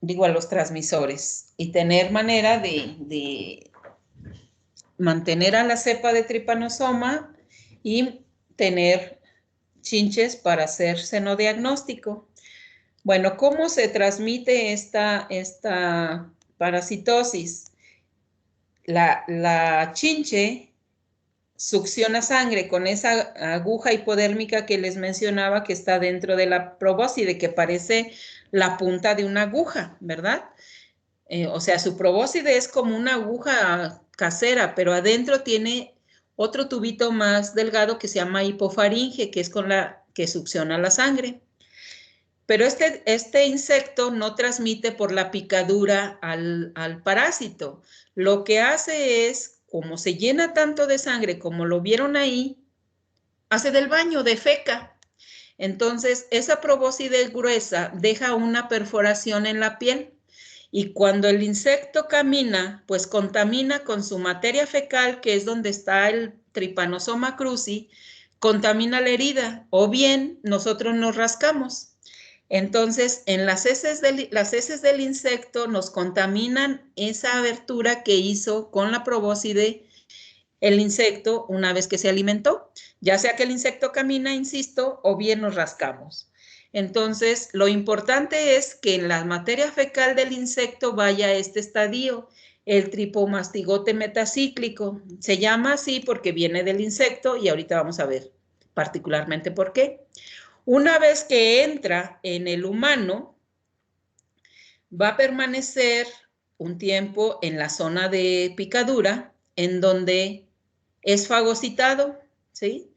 digo a los transmisores, y tener manera de mantener a la cepa de Trypanosoma y tener chinches para hacer senodiagnóstico. Bueno, ¿cómo se transmite esta parasitosis? La chinche succiona sangre con esa aguja hipodérmica que les mencionaba que está dentro de la probóscide, que parece la punta de una aguja, ¿verdad? O sea, su probóscide es como una aguja casera, pero adentro tiene otro tubito más delgado que se llama hipofaringe, que es con la que succiona la sangre. Pero este insecto no transmite por la picadura al parásito. Lo que hace es, como se llena tanto de sangre como lo vieron ahí, hace del baño, defeca. Entonces, esa probóscide gruesa deja una perforación en la piel y cuando el insecto camina, pues contamina con su materia fecal, que es donde está el Trypanosoma cruzi, contamina la herida o bien nosotros nos rascamos. Entonces, en las heces del insecto nos contaminan esa abertura que hizo con la probóscide el insecto una vez que se alimentó, ya sea que el insecto camina, insisto, o bien nos rascamos. Entonces, lo importante es que en la materia fecal del insecto vaya a este estadio, el tripomastigote metacíclico. Se llama así porque viene del insecto y ahorita vamos a ver particularmente por qué. Una vez que entra en el humano, va a permanecer un tiempo en la zona de picadura, en donde es fagocitado, ¿sí?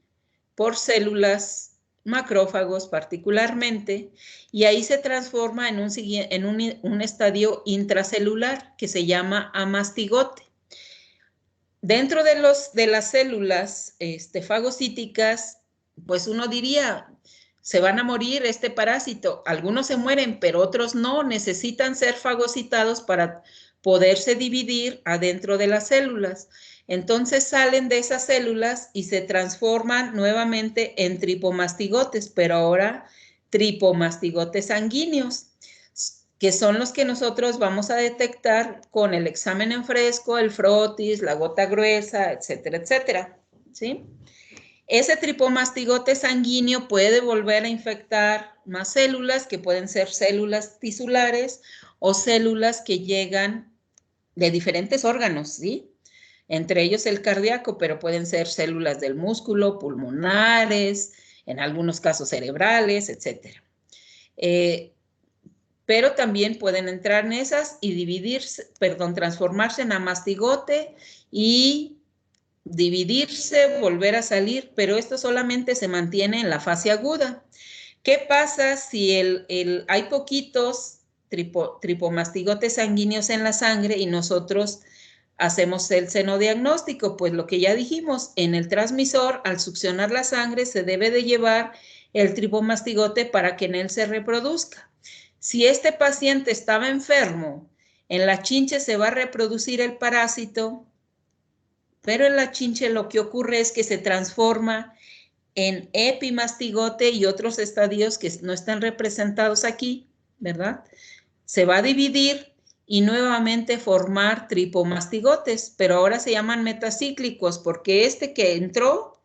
Por células macrófagos particularmente, y ahí se transforma en un estadio intracelular que se llama amastigote. Dentro de las células fagocíticas, pues uno diría, se van a morir este parásito. Algunos se mueren, pero otros no, necesitan ser fagocitados para poderse dividir adentro de las células. Entonces salen de esas células y se transforman nuevamente en tripomastigotes, pero ahora tripomastigotes sanguíneos, que son los que nosotros vamos a detectar con el examen en fresco, el frotis, la gota gruesa, etcétera, etcétera, ¿sí? Ese tripomastigote sanguíneo puede volver a infectar más células, que pueden ser células tisulares o células que llegan de diferentes órganos, ¿sí? Entre ellos el cardíaco, pero pueden ser células del músculo, pulmonares, en algunos casos cerebrales, etcétera. Pero también pueden entrar en esas y transformarse en amastigote y dividirse, volver a salir, pero esto solamente se mantiene en la fase aguda. ¿Qué pasa si hay poquitos tripomastigotes sanguíneos en la sangre y nosotros hacemos el senodiagnóstico? Pues lo que ya dijimos, en el transmisor, al succionar la sangre, se debe de llevar el tripomastigote para que en él se reproduzca. Si este paciente estaba enfermo, en la chinche se va a reproducir el parásito, pero en la chinche lo que ocurre es que se transforma en epimastigote y otros estadios que no están representados aquí, ¿verdad? Se va a dividir y nuevamente formar tripomastigotes, pero ahora se llaman metacíclicos porque este que entró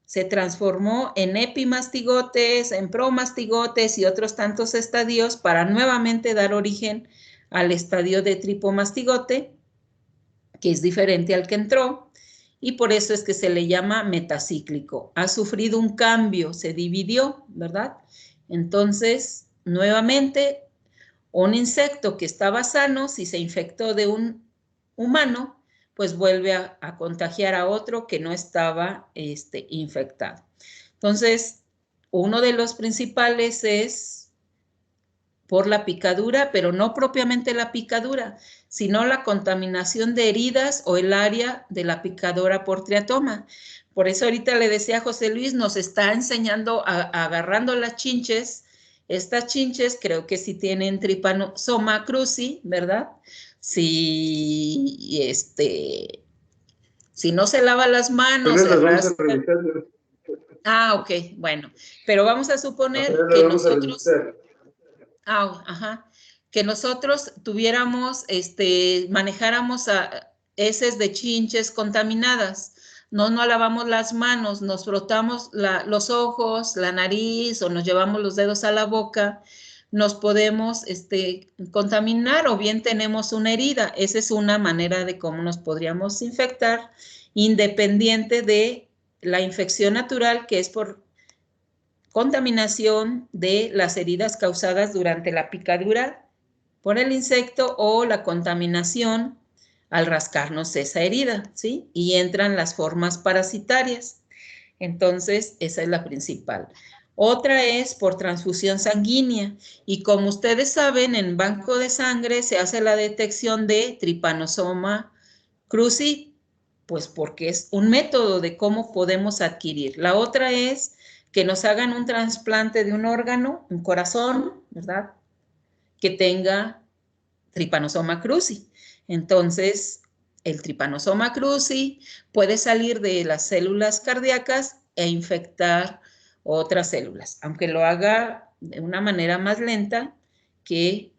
se transformó en epimastigotes, en promastigotes y otros tantos estadios para nuevamente dar origen al estadio de tripomastigote, que es diferente al que entró, y por eso es que se le llama metacíclico. Ha sufrido un cambio, se dividió, ¿verdad? Entonces, nuevamente, un insecto que estaba sano, si se infectó de un humano, pues vuelve a contagiar a otro que no estaba infectado. Entonces, uno de los principales es por la picadura, pero no propiamente la picadura, sino la contaminación de heridas o el área de la picadura por triatoma. Por eso ahorita le decía a José Luis, nos está enseñando agarrando las chinches. Estas chinches creo que sí tienen Trypanosoma cruzi, ¿verdad? Si no se lava las manos, las vamos a revisar. ok, bueno, pero vamos a suponer que nosotros, que nosotros tuviéramos, manejáramos heces de chinches contaminadas, no lavamos las manos, nos frotamos los ojos, la nariz o nos llevamos los dedos a la boca, nos podemos contaminar o bien tenemos una herida. Esa es una manera de cómo nos podríamos infectar, independiente de la infección natural, que es por contaminación de las heridas causadas durante la picadura por el insecto o la contaminación al rascarnos esa herida, ¿sí? Y entran las formas parasitarias. Entonces, esa es la principal. Otra es por transfusión sanguínea y como ustedes saben, en banco de sangre se hace la detección de Trypanosoma cruzi, pues porque es un método de cómo podemos adquirir. La otra es que nos hagan un trasplante de un órgano, un corazón, ¿verdad? Que tenga Trypanosoma cruzi. Entonces, el Trypanosoma cruzi puede salir de las células cardíacas e infectar otras células, aunque lo haga de una manera más lenta que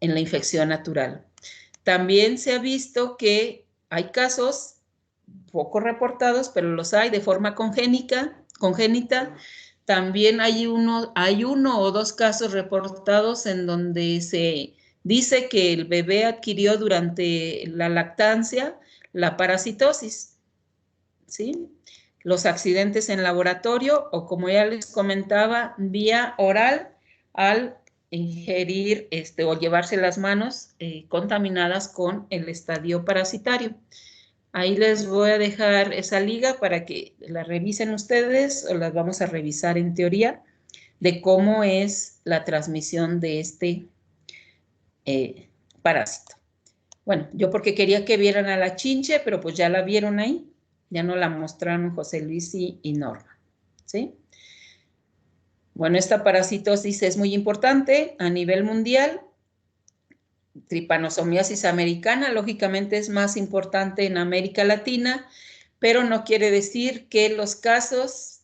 en la infección natural. También se ha visto que hay casos poco reportados, pero los hay de forma congénita. También hay uno o dos casos reportados en donde se dice que el bebé adquirió durante la lactancia la parasitosis, ¿sí? Los accidentes en laboratorio o, como ya les comentaba, vía oral al ingerir o llevarse las manos contaminadas con el estadio parasitario. Ahí les voy a dejar esa liga para que la revisen ustedes, o las vamos a revisar en teoría, de cómo es la transmisión de este parásito. Bueno, yo porque quería que vieran a la chinche, pero pues ya la vieron ahí. Ya no la mostraron José Luis y Norma, ¿sí? Bueno, esta parasitosis es muy importante a nivel mundial. Tripanosomiasis americana, lógicamente es más importante en América Latina, pero no quiere decir que los casos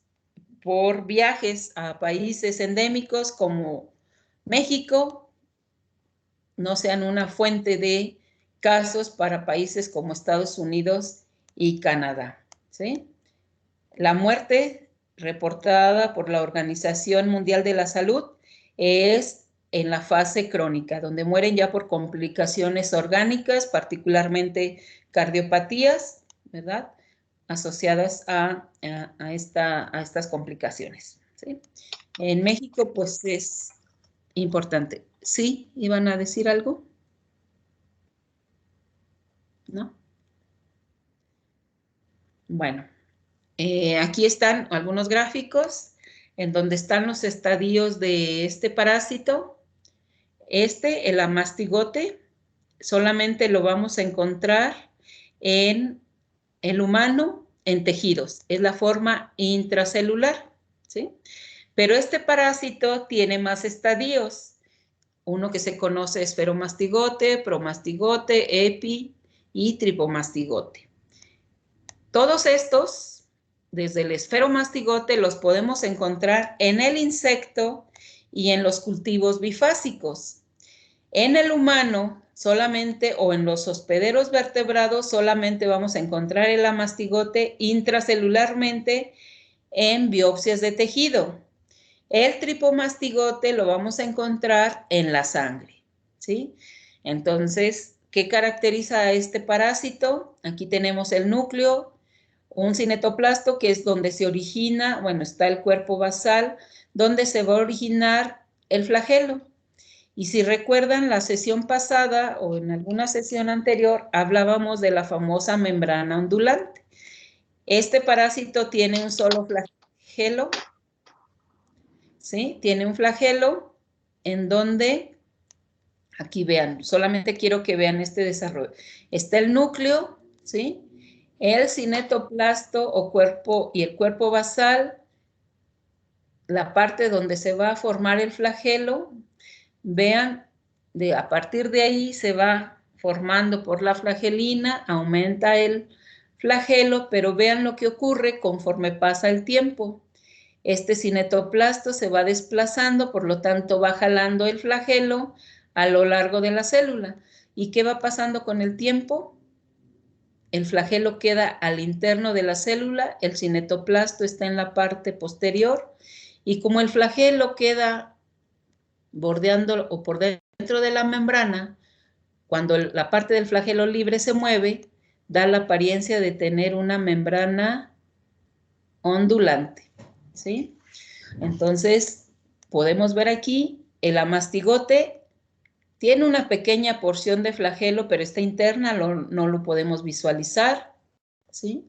por viajes a países endémicos como México no sean una fuente de casos para países como Estados Unidos y Canadá, ¿sí? La muerte reportada por la Organización Mundial de la Salud es en la fase crónica, donde mueren ya por complicaciones orgánicas, particularmente cardiopatías, ¿verdad?, asociadas a estas complicaciones, ¿sí? En México, pues, es importante. ¿Sí? ¿Iban a decir algo? ¿No? Bueno, aquí están algunos gráficos en donde están los estadios de este parásito. El amastigote, solamente lo vamos a encontrar en el humano en tejidos. Es la forma intracelular, ¿sí? Pero este parásito tiene más estadios. Uno que se conoce es esferomastigote, promastigote, epi y tripomastigote. Todos estos, desde el esferomastigote, los podemos encontrar en el insecto y en los cultivos bifásicos. En el humano solamente, o en los hospederos vertebrados, solamente vamos a encontrar el amastigote intracelularmente en biopsias de tejido. El tripomastigote lo vamos a encontrar en la sangre, ¿sí? Entonces, ¿qué caracteriza a este parásito? Aquí tenemos el núcleo, un cinetoplasto, que es donde se origina, bueno, está el cuerpo basal, donde se va a originar el flagelo. Y si recuerdan la sesión pasada o en alguna sesión anterior, hablábamos de la famosa membrana ondulante. Este parásito tiene un solo flagelo, ¿sí? Tiene un flagelo en donde, aquí vean, solamente quiero que vean este desarrollo. Está el núcleo, ¿sí? El cinetoplasto o cuerpo y el cuerpo basal, la parte donde se va a formar el flagelo. Vean, a partir de ahí se va formando por la flagelina, aumenta el flagelo, pero vean lo que ocurre conforme pasa el tiempo. Este cinetoplasto se va desplazando, por lo tanto va jalando el flagelo a lo largo de la célula. ¿Y qué va pasando con el tiempo? El flagelo queda al interno de la célula, el cinetoplasto está en la parte posterior, y como el flagelo queda bordeando o por dentro de la membrana, cuando la parte del flagelo libre se mueve, da la apariencia de tener una membrana ondulante, ¿sí? Entonces, podemos ver aquí, el amastigote tiene una pequeña porción de flagelo, pero está interna, no lo podemos visualizar, ¿sí?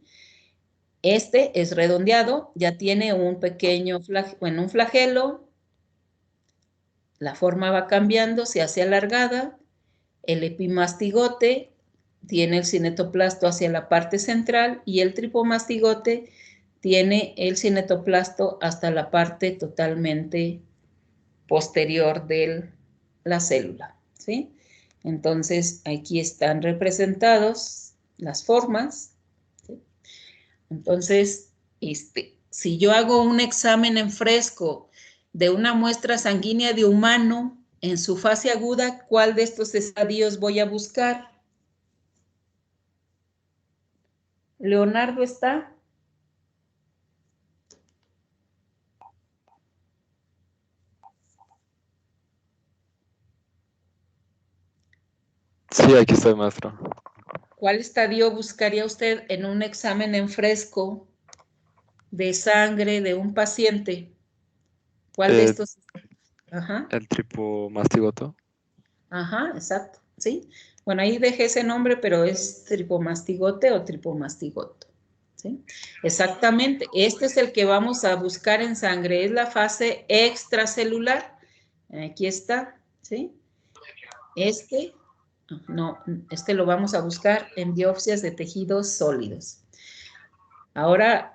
Este es redondeado, ya tiene un pequeño un flagelo, la forma va cambiando, se hace alargada. El epimastigote tiene el cinetoplasto hacia la parte central y el tripomastigote tiene el cinetoplasto hasta la parte totalmente posterior de la célula, ¿sí? Entonces, aquí están representados las formas, ¿sí? Entonces, si yo hago un examen en fresco de una muestra sanguínea de humano en su fase aguda, ¿cuál de estos estadios voy a buscar? Leonardo está. Sí, aquí estoy, maestro. ¿Cuál estadio buscaría usted en un examen en fresco de sangre de un paciente? ¿Cuál de estos? Ajá. El tripomastigoto. Ajá, exacto, ¿sí? Bueno, ahí dejé ese nombre, pero es tripomastigote o tripomastigoto, ¿sí? Exactamente, este es el que vamos a buscar en sangre, es la fase extracelular. Aquí está, ¿sí? Este lo vamos a buscar en biopsias de tejidos sólidos. Ahora,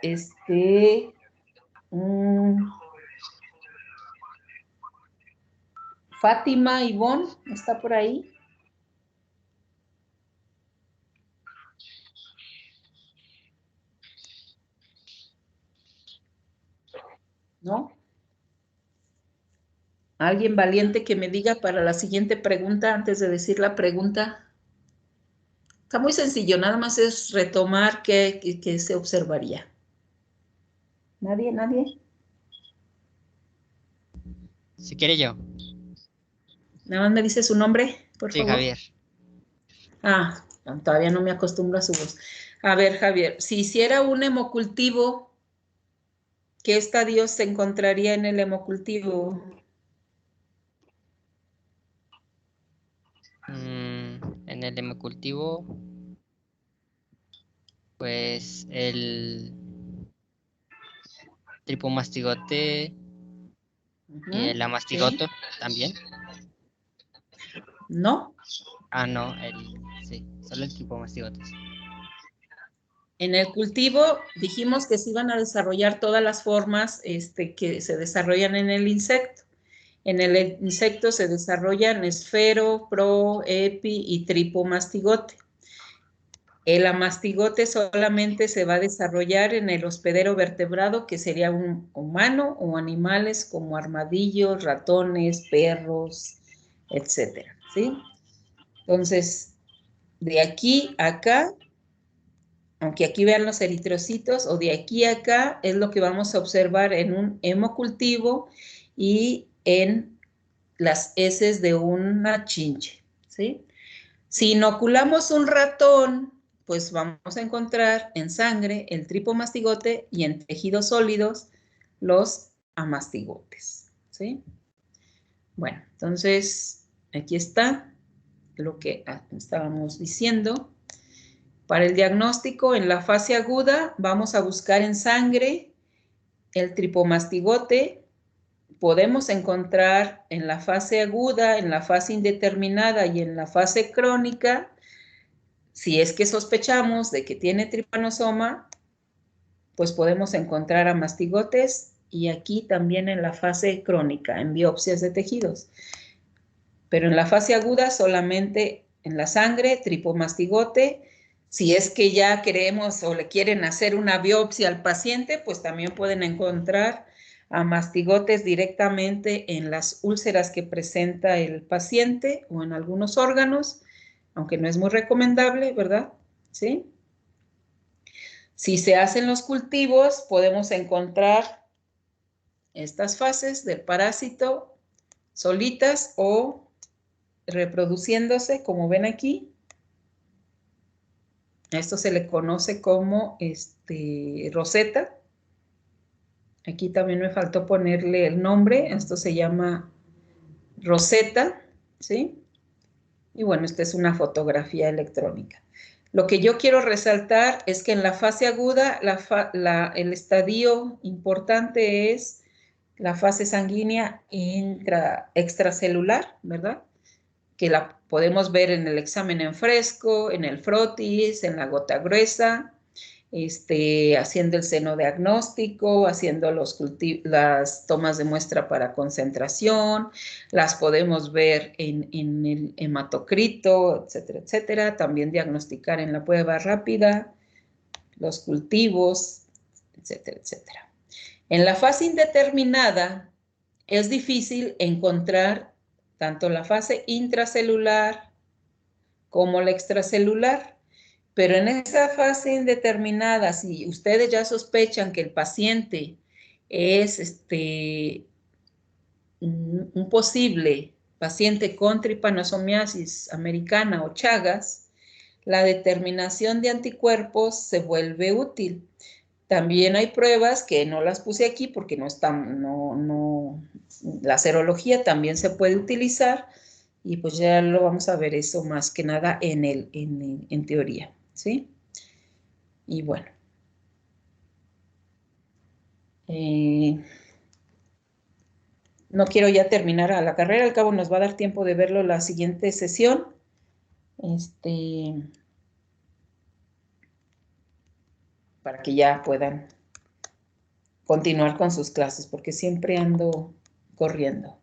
Fátima Ivonne, ¿está por ahí? ¿No? ¿Alguien valiente que me diga para la siguiente pregunta antes de decir la pregunta? Está muy sencillo, nada más es retomar qué se observaría. ¿Nadie? ¿Nadie? Si quiere yo. Nada más me dice su nombre, por Sí, favor. Javier. Ah, todavía no me acostumbro a su voz. A ver, Javier, si hiciera un hemocultivo, ¿qué estadio se encontraría en el hemocultivo? En el hemocultivo, pues el tripomastigote y el amastigoto también. ¿No? Ah, no, sí, solo el tripomastigote. En el cultivo dijimos que se iban a desarrollar todas las formas que se desarrollan en el insecto. En el insecto se desarrollan esfero, pro, epi y tripomastigote. El amastigote solamente se va a desarrollar en el hospedero vertebrado, que sería un humano o animales como armadillos, ratones, perros, etcétera, ¿sí? Entonces, de aquí a acá, aunque aquí vean los eritrocitos, o de aquí a acá es lo que vamos a observar en un hemocultivo y en las heces de una chinche, ¿sí? Si inoculamos un ratón, pues vamos a encontrar en sangre el tripomastigote y en tejidos sólidos los amastigotes, ¿sí? Bueno, entonces aquí está lo que estábamos diciendo. Para el diagnóstico, en la fase aguda, vamos a buscar en sangre el tripomastigote. Podemos encontrar en la fase aguda, en la fase indeterminada y en la fase crónica, si es que sospechamos de que tiene tripanosoma, pues podemos encontrar amastigotes y aquí también en la fase crónica, en biopsias de tejidos. Pero en la fase aguda solamente en la sangre, tripomastigote. Si es que ya queremos o le quieren hacer una biopsia al paciente, pues también pueden encontrar amastigotes directamente en las úlceras que presenta el paciente o en algunos órganos, aunque no es muy recomendable, ¿verdad? ¿Sí? Si se hacen los cultivos, podemos encontrar estas fases del parásito solitas o reproduciéndose, como ven aquí. A esto se le conoce como roseta. Aquí también me faltó ponerle el nombre. Esto se llama roseta, ¿sí? Y bueno, esta es una fotografía electrónica. Lo que yo quiero resaltar es que en la fase aguda, el estadio importante es la fase sanguínea extracelular, ¿verdad? Que la podemos ver en el examen en fresco, en el frotis, en la gota gruesa, haciendo el seno diagnóstico, haciendo las tomas de muestra para concentración, las podemos ver en el hematocrito, etcétera, etcétera. También diagnosticar en la prueba rápida, los cultivos, etcétera, etcétera. En la fase indeterminada es difícil encontrar tanto la fase intracelular como la extracelular, Pero en esa fase indeterminada, si ustedes ya sospechan que el paciente es un posible paciente con tripanosomiasis americana o Chagas, la determinación de anticuerpos se vuelve útil. También hay pruebas que no las puse aquí porque no están, la serología también se puede utilizar y pues ya lo vamos a ver eso más que nada en teoría, ¿sí? Y bueno. No quiero ya terminar a la carrera, al cabo nos va a dar tiempo de verlo la siguiente sesión. Para que ya puedan continuar con sus clases, porque siempre ando corriendo.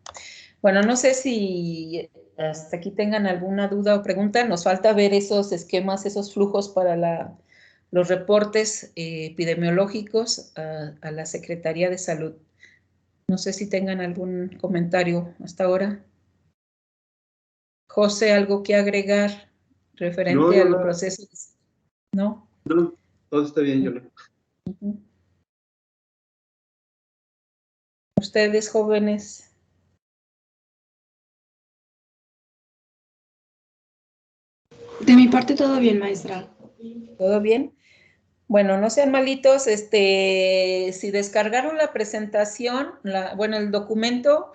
Bueno, no sé si hasta aquí tengan alguna duda o pregunta. Nos falta ver esos esquemas, esos flujos para los reportes epidemiológicos a la Secretaría de Salud. No sé si tengan algún comentario hasta ahora. José, ¿algo que agregar referente al proceso? ¿No? No, todo está bien, Yola. Ustedes, jóvenes. De mi parte todo bien, maestra. ¿Todo bien? Bueno, no sean malitos, si descargaron la presentación, el documento,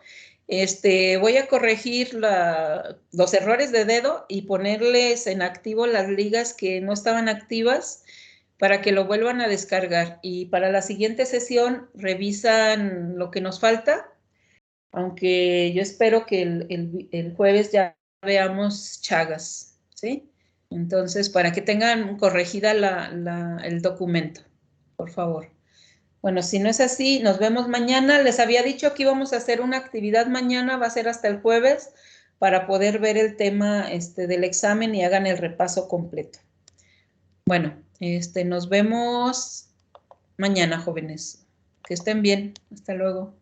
voy a corregir los errores de dedo y ponerles en activo las ligas que no estaban activas para que lo vuelvan a descargar. Y para la siguiente sesión revisan lo que nos falta, aunque yo espero que el jueves ya veamos Chagas, ¿sí? Entonces, para que tengan corregida el documento, por favor. Bueno, si no es así, nos vemos mañana. Les había dicho que íbamos a hacer una actividad mañana, va a ser hasta el jueves, para poder ver el tema del examen y hagan el repaso completo. Bueno, nos vemos mañana, jóvenes. Que estén bien. Hasta luego.